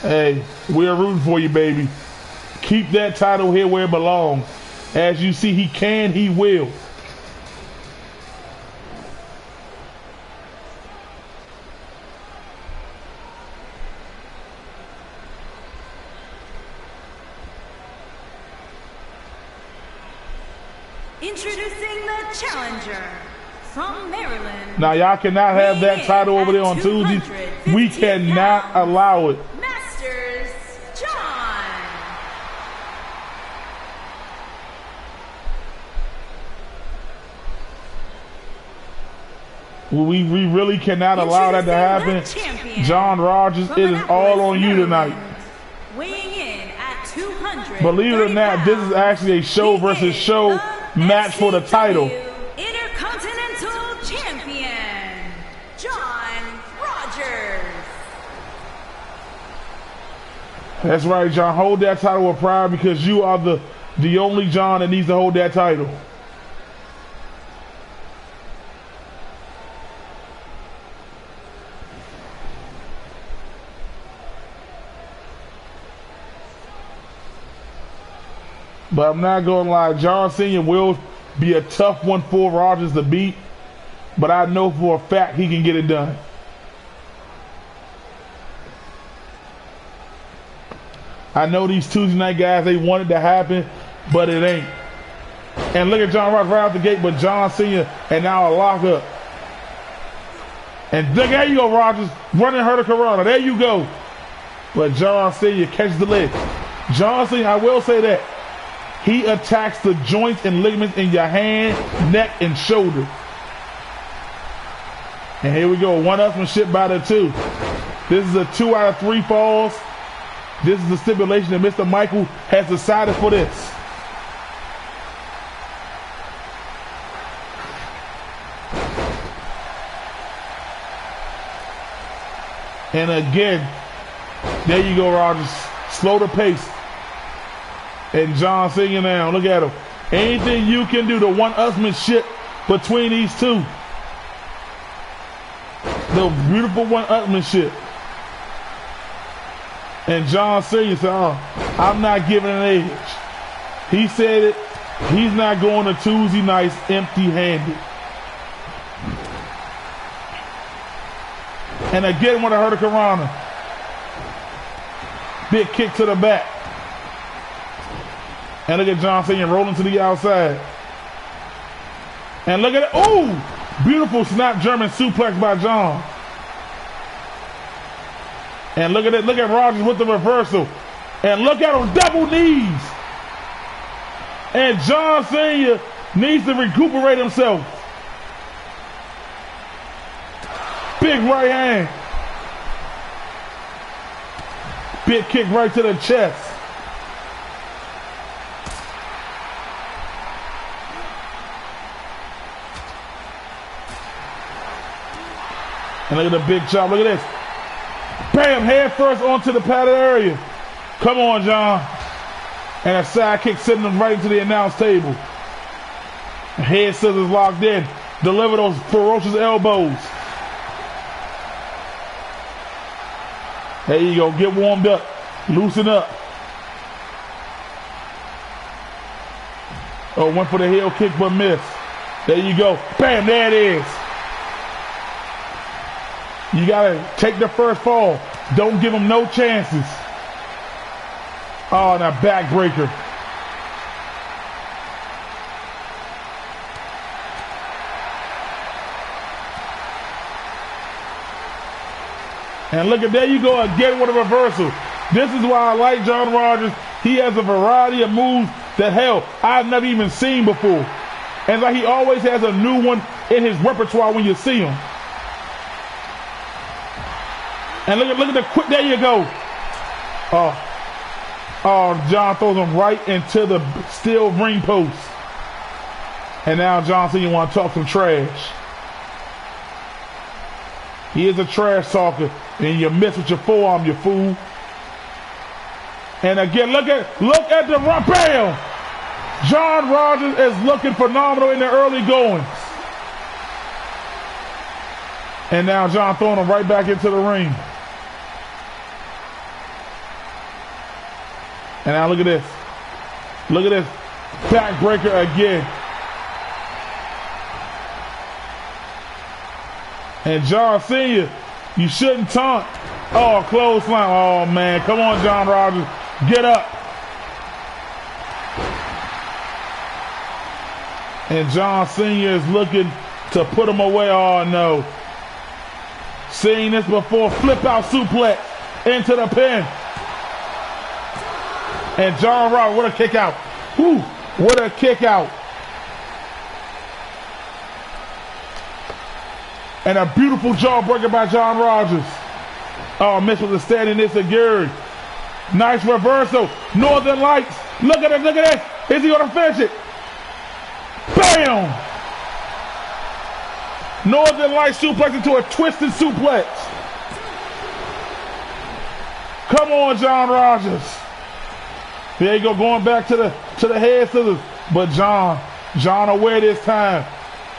Hey, we're rooting for you, baby. Keep that title here where it belongs. As you see, he can, he will. Introducing the challenger from Maryland. Now, y'all cannot have that title over there on Tuesdays. We cannot allow it. Masters John. We really cannot allow that to happen. John Rogers, it is all on you tonight. Weighing in at 200. Believe it or not, this is actually a show versus show match for the title. Intercontinental Champion, John Rogers. That's right, John. Hold that title with pride because you are the only John that needs to hold that title. But I'm not going to lie, John Senior will be a tough one for Rogers to beat. But I know for a fact he can get it done. I know these Tuesday night guys, they want it to happen, but it ain't. And look at John Rogers right out the gate, but John Senior and now a lockup. And look, there you go, Rogers, running Hurricanrana. There you go. But John Senior catches the leg. John Senior, I will say that, he attacks the joints and ligaments in your hand, neck, and shoulder. And here we go, one-upmanship by the two. This is a 2 out of 3 falls. This is the stipulation that Mr. Michael has decided for this. And again, there you go, Rogers. Slow the pace. And John Senior now, look at him. Anything you can do to one-upsmanship between these two. The beautiful one-upsmanship. And John Senior said, oh, I'm not giving an edge. He said it. He's not going to Tuesday nights empty-handed. And again with a hurricanrana. Big kick to the back. And look at John Senior rolling to the outside. And look at it. Ooh! Beautiful snap German suplex by John. And look at it. Look at Rogers with the reversal. And look at him, double knees. And John Senior needs to recuperate himself. Big right hand. Big kick right to the chest. And look at the big chop. Look at this. Bam! Head first onto the padded area. Come on, John. And a side kick sending him right into the announce table. Head scissors locked in. Deliver those ferocious elbows. There you go. Get warmed up. Loosen up. Oh, went for the heel kick but missed. There you go. Bam! There it is. You gotta take the first fall. Don't give him no chances. Oh, that backbreaker. And look at, there you go again with a reversal. This is why I like John Rogers. He has a variety of moves that, hell, I've never even seen before. And like he always has a new one in his repertoire when you see him. And look at the quick, there you go. Oh, John throws him right into the steel ring post. And now John Cena, you want to talk some trash. He is a trash talker. And you miss with your forearm, you fool. And again, look at the bam! John Rogers is looking phenomenal in the early goings. And now John throwing him right back into the ring. And now look at this. Look at this. Backbreaker again. And John Senior, you shouldn't taunt. Oh, clothesline. Oh, man. Come on, John Rogers. Get up. And John Senior is looking to put him away. Oh, no. Seen this before. Flip out suplex into the pin. And John Rogers, what a kick out. Whew, what a kick out. And a beautiful jawbreaker by John Rogers. Oh, missed with the standing enziguri. Nice reversal. Northern Lights. Look at it, look at this. Is he going to finish it? Bam! Northern Lights suplex into a twisted suplex. Come on, John Rogers. There you go, going back to the head scissors. But John aware this time.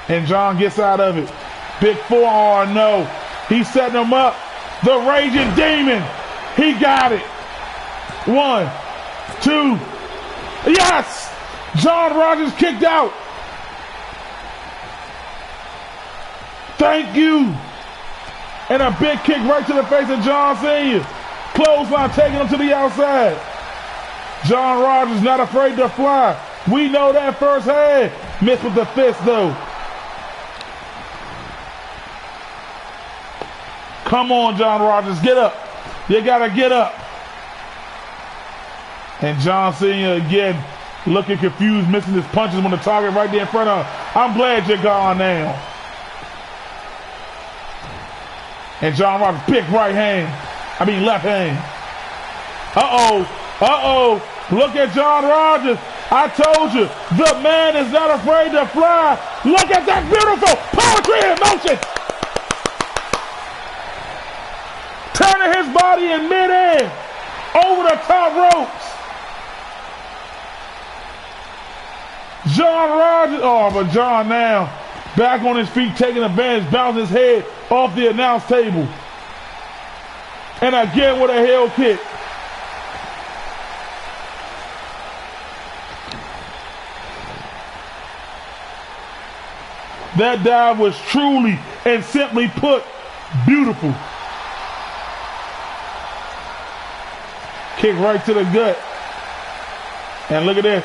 And John gets out of it. Big forearm, no. He's setting him up. The Raging Demon. He got it. 1, 2. Yes! John Rogers kicked out. Thank you. And a big kick right to the face of John Senior. Clothesline taking him to the outside. John Rogers not afraid to fly. We know that firsthand. Missed with the fist though. Come on, John Rogers, get up. You gotta get up. And John Cena again looking confused, missing his punches when the target right there in front of him. I'm glad you're gone now. And John Rogers, big left hand. Uh-oh. Look at John Rogers. I told you, the man is not afraid to fly. Look at that beautiful poetry in motion. Turning his body in midair over the top ropes. John Rogers. Oh, but John now back on his feet, taking advantage, bouncing his head off the announce table. And again with a heel kick. That dive was truly and simply put beautiful. Kick right to the gut. And look at this.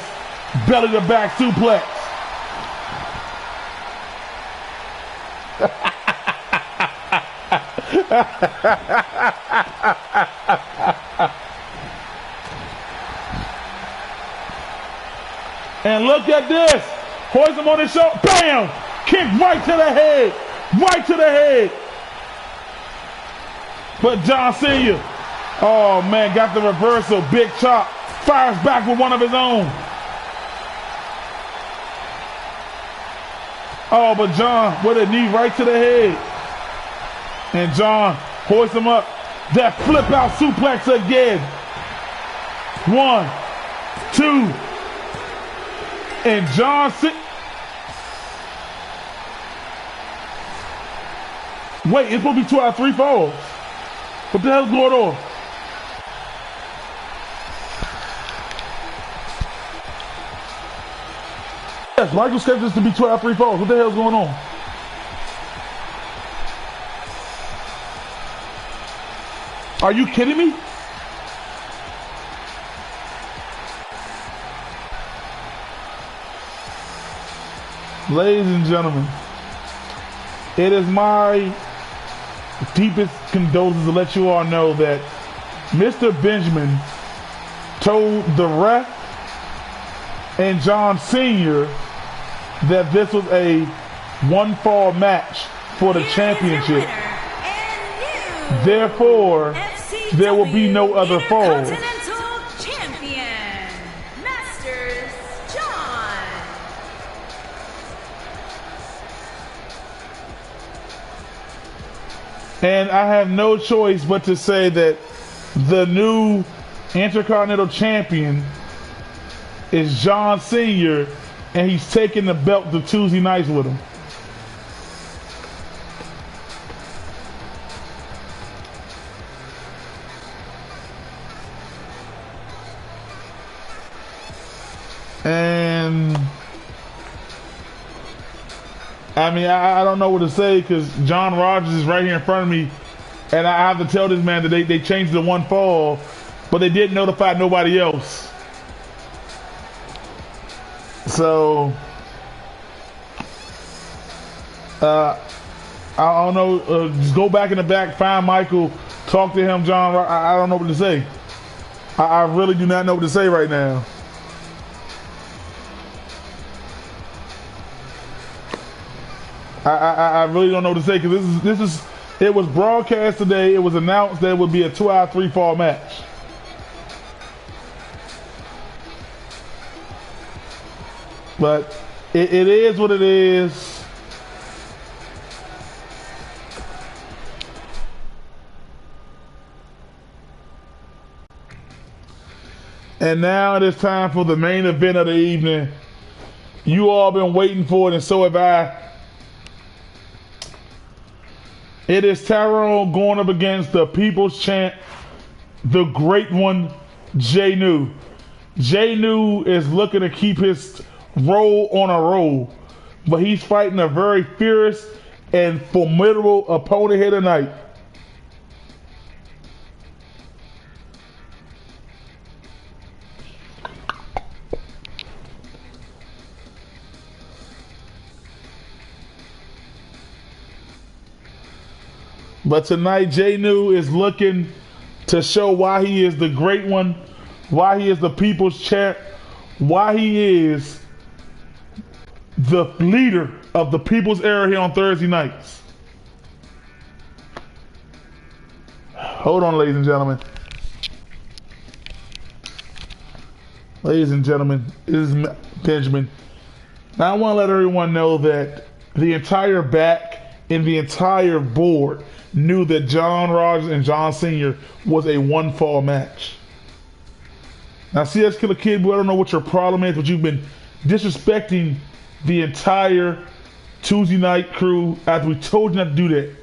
Belly to back suplex. And look at this. Hoist him on his shoulder. Bam! Kick right to the head. Right to the head. But John Sr., oh man, got the reversal. Big chop. Fires back with one of his own. Oh, but John with a knee right to the head. And John hoists him up. That flip out suplex again. 1, 2. And John Wait, it's supposed to be 2 out of 3 falls. What the hell's going on? Yes, Michael scheduled this to be 2 out of 3 falls. What the hell's going on? Are you kidding me? Ladies and gentlemen, it is my deepest condolences to let you all know that Mr. Benjamin told the ref and John Sr. that this was a one-fall match for the championship. Therefore, there will be no other falls. And I have no choice but to say that the new Intercontinental Champion is John Sr., and he's taking the belt to Tuesday nights with him. And I mean, I don't know what to say because John Rogers is right here in front of me, and I have to tell this man that they changed the one fall, but they didn't notify nobody else. So I don't know. Just go back in the back, find Michael, talk to him, John. I don't know what to say. I really do not know what to say right now. I really don't know what to say because it was broadcast today. It was announced that it would be a 2 out of 3 fall match. But it is what it is. And now it is time for the main event of the evening. You all been waiting for it, and so have I. It is Tyrone going up against the People's Champ, the great one, Jay New. Jay New is looking to keep his roll on a roll, but he's fighting a very fierce and formidable opponent here tonight. But tonight, Jay New is looking to show why he is the great one, why he is the People's Champ, why he is the leader of the People's Era here on Thursday nights. Hold on, ladies and gentlemen. Ladies and gentlemen, this is Benjamin. Now I want to let everyone know that the entire back and the entire board knew that John Rogers and John Sr. was a one-fall match. Now, CS Killer Kid, I don't know what your problem is, but you've been disrespecting the entire Tuesday night crew after we told you not to do that.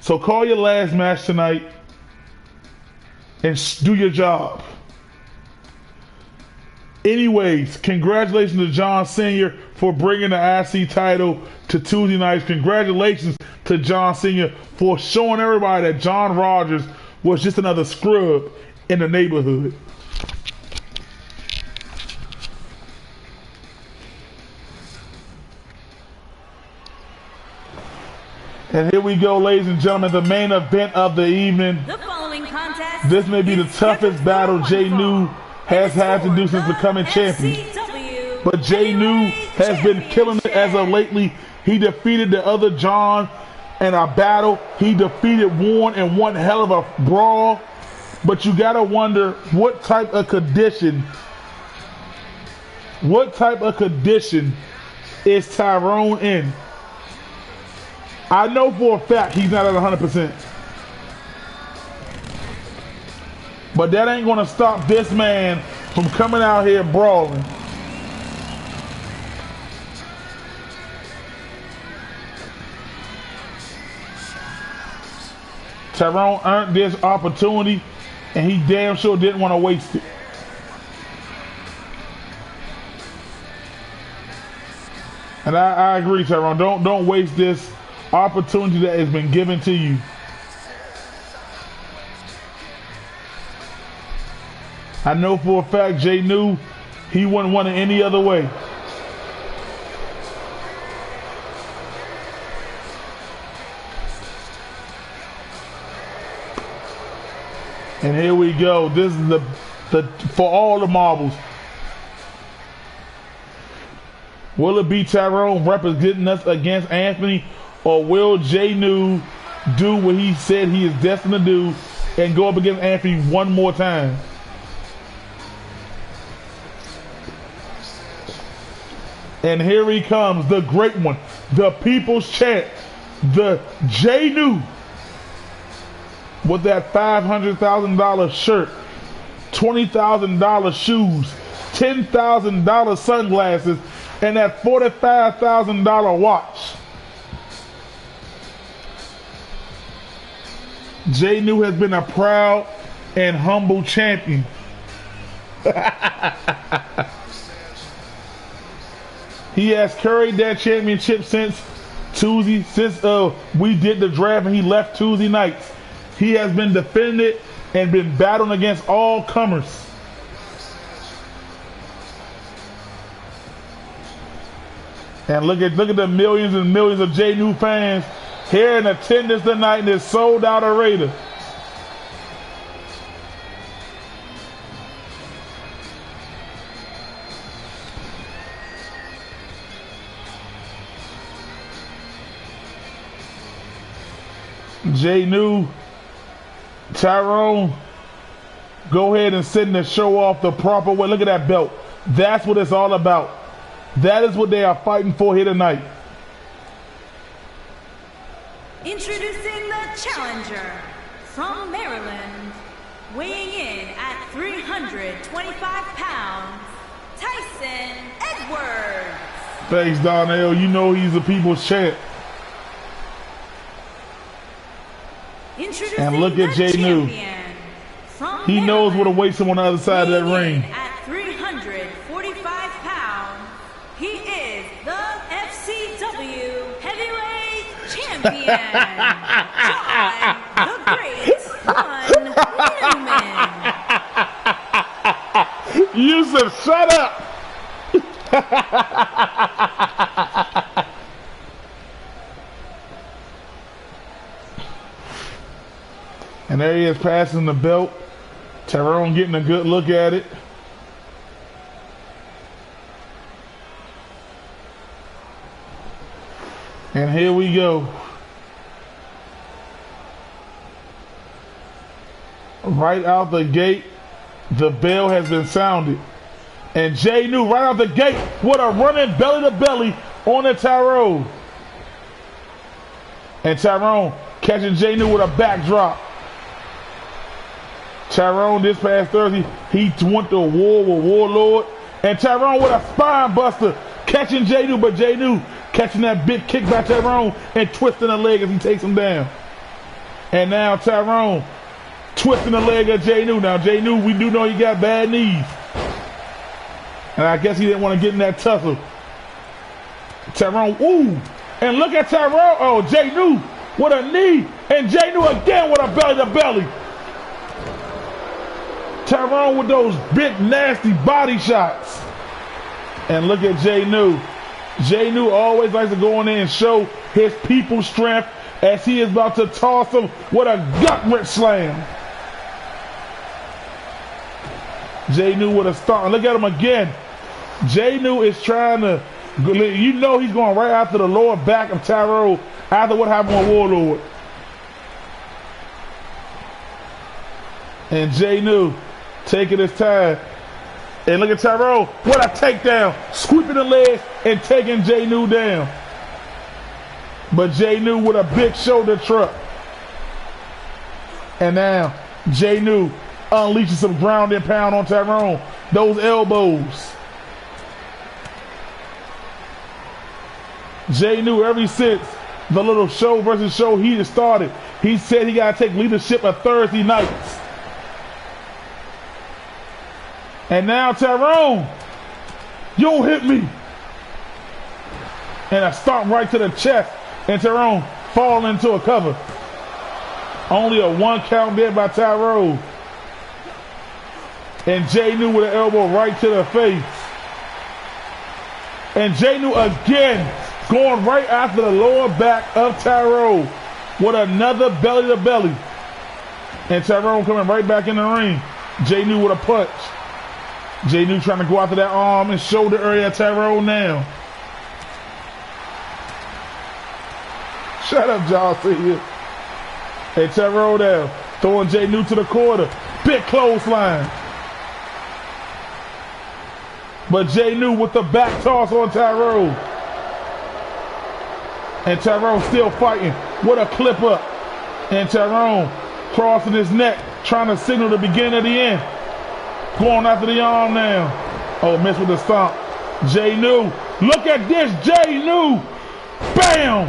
So call your last match tonight and do your job. Anyways, congratulations to John Sr. for bringing the IC title to Tuesday nights. Congratulations to John Sr. for showing everybody that John Rogers was just another scrub in the neighborhood. And here we go, ladies and gentlemen, the main event of the evening. The following contest, this may be the toughest battle Jay New has had to do since becoming champion. But Jay New has been killing it as of lately. He defeated the other John in a battle. He defeated Warren in one hell of a brawl. But you gotta wonder what type of condition is Tyrone in? I know for a fact he's not at 100%. But that ain't gonna stop this man from coming out here brawling. Tyrone earned this opportunity and he damn sure didn't want to waste it. And I agree, Tyrone. Don't waste this opportunity that has been given to you. I know for a fact Jay knew he wouldn't want it any other way. And here we go. This is the for all the marbles. Will it be Tyrone representing us against Anthony, or will Jay New do what he said he is destined to do and go up against Anthony one more time? And here he comes, the great one, the people's champ, the Jay New, with that $500,000 shirt, $20,000 shoes, $10,000 sunglasses, and that $45,000 watch. Jay New has been a proud and humble champion. He has carried that championship since Tuesday, since we did the draft and he left Tuesday nights. He has been defended and been battling against all comers. And look at the millions and millions of Jay New fans here in attendance tonight in this sold out arena. Jay New, Tyrone, go ahead and sit and show off the proper way. Look at that belt. That's what it's all about. That is what they are fighting for here tonight. Introducing the challenger from Maryland, weighing in at 325 pounds, Tyson Edwards. Thanks, Donnell. You know he's the people's champ. And look at Jay New. He knows what awaits him on the other side of that ring. At 345 pounds, he is the FCW Heavyweight Champion, John the Great One Newman. Yusuf, shut up! And there he is passing the belt. Tyrone getting a good look at it. And here we go. Right out the gate, the bell has been sounded. And Jay New right out the gate with a running belly to belly on the Tyrone. And Tyrone catching Jay New with a backdrop. Tyrone this past Thursday, he went to war with Warlord And Tyrone with a spine buster, catching J-New, but J-New catching that big kick by Tyrone and twisting the leg as he takes him down. And now Tyrone twisting the leg of J-New. Now J-New, we do know he got bad knees. And I guess he didn't want to get in that tussle. Tyrone, ooh. And look at Tyrone. Oh, J-New with a knee. And J-New again with a belly to belly. Tyrone with those big nasty body shots. And look at J-New. J-New always likes to go in there and show his people's strength as he is about to toss him with a gut-wrench slam. J-New with a stomp. Look at him again. J-New is trying to, you know he's going right after the lower back of Tyrone after what happened with Warlord. And J-New taking his time. And look at Tyrone, what a takedown. Sweeping the legs and taking J-New down. But J-New with a big shoulder truck. And now J-New unleashes some ground and pound on Tyrone. Those elbows. J-New, ever since the little show versus show he just started, he said he got to take leadership of Thursday nights. And now Tyrone, you don't hit me. And a stomp right to the chest, and Tyrone fall into a cover. Only a 1 count there by Tyrone. And J-New with an elbow right to the face. And J-New again going right after the lower back of Tyrone with another belly to belly. And Tyrone coming right back in the ring. J-New with a punch. J-New trying to go after that arm and shoulder area of Tyrone now. Shut up, John Cena. And Tyrone down. Throwing J-New to the corner. Big clothesline. But J-New with the back toss on Tyrone. And Tyrone still fighting with a clip up. And Tyrone crossing his neck, trying to signal the beginning of the end. Going after the arm now. Oh, missed with the stomp. J-New. Look at this, J-New. Bam!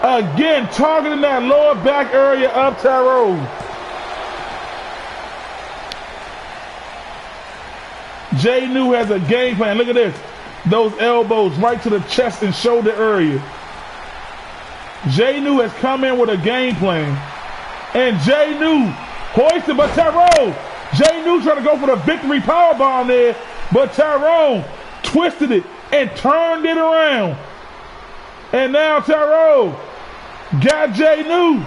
Again, targeting that lower back area of Tyrone. J-New has a game plan. Look at this. Those elbows right to the chest and shoulder area. J-New has come in with a game plan. And J-New hoisted, but Tyrone. J-New trying to go for the victory powerbomb there, but Tyrone twisted it and turned it around. And now Tyrone got J-New,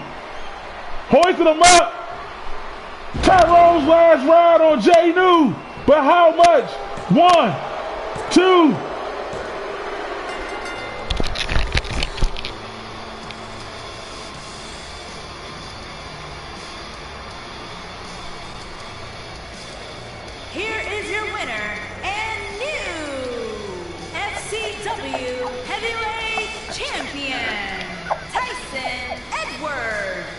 hoisted him up. Tyrone's last ride on J-New, but how much? 1, 2. Here is your winner and new FCW Heavyweight Champion, Tyson Edwards.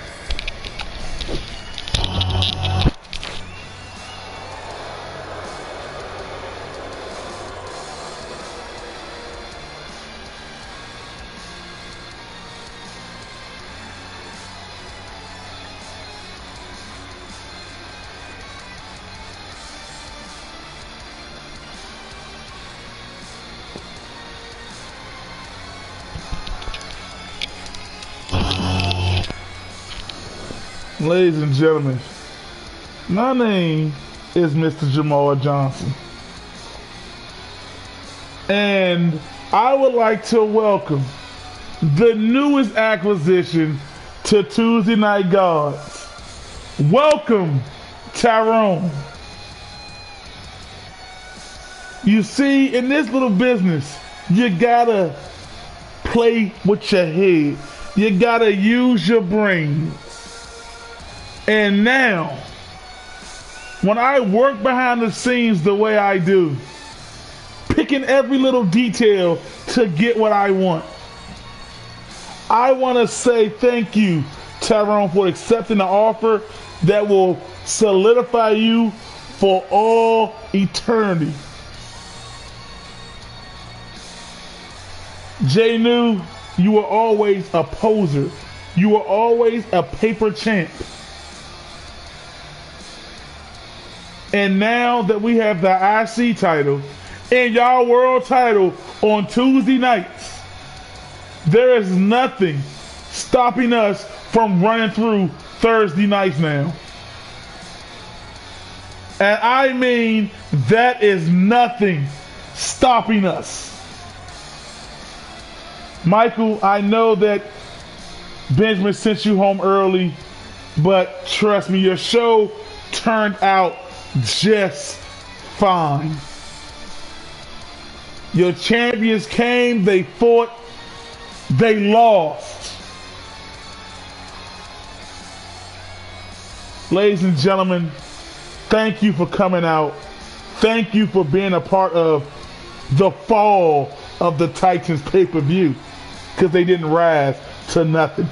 Ladies and gentlemen, my name is Mr. Jamal Johnson. And I would like to welcome the newest acquisition to Tuesday Night Gods. Welcome, Tyrone. You see, in this little business, you gotta play with your head. You gotta use your brain. And now, when I work behind the scenes the way I do, picking every little detail to get what I want, I want to say thank you, Tyrone, for accepting the offer that will solidify you for all eternity. Jay knew you were always a poser. You were always a paper champ. And now that we have the IC title and y'all world title on Tuesday nights, there is nothing stopping us from running through Thursday nights now. And I mean, that is nothing stopping us. Michael, I know that Benjamin sent you home early, but trust me, your show turned out just fine. Your champions came, they fought, they lost. Ladies and gentlemen, thank you for coming out. Thank you for being a part of the fall of the Titans pay-per-view, because they didn't rise to nothing.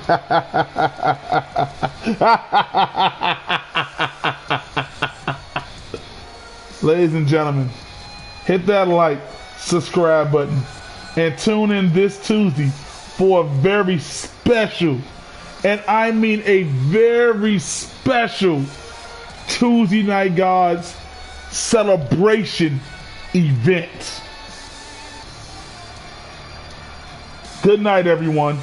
Ladies and gentlemen, hit that like, subscribe button, and tune in this Tuesday for a very special, and I mean a very special, Tuesday Night Gods celebration event. Good night, everyone.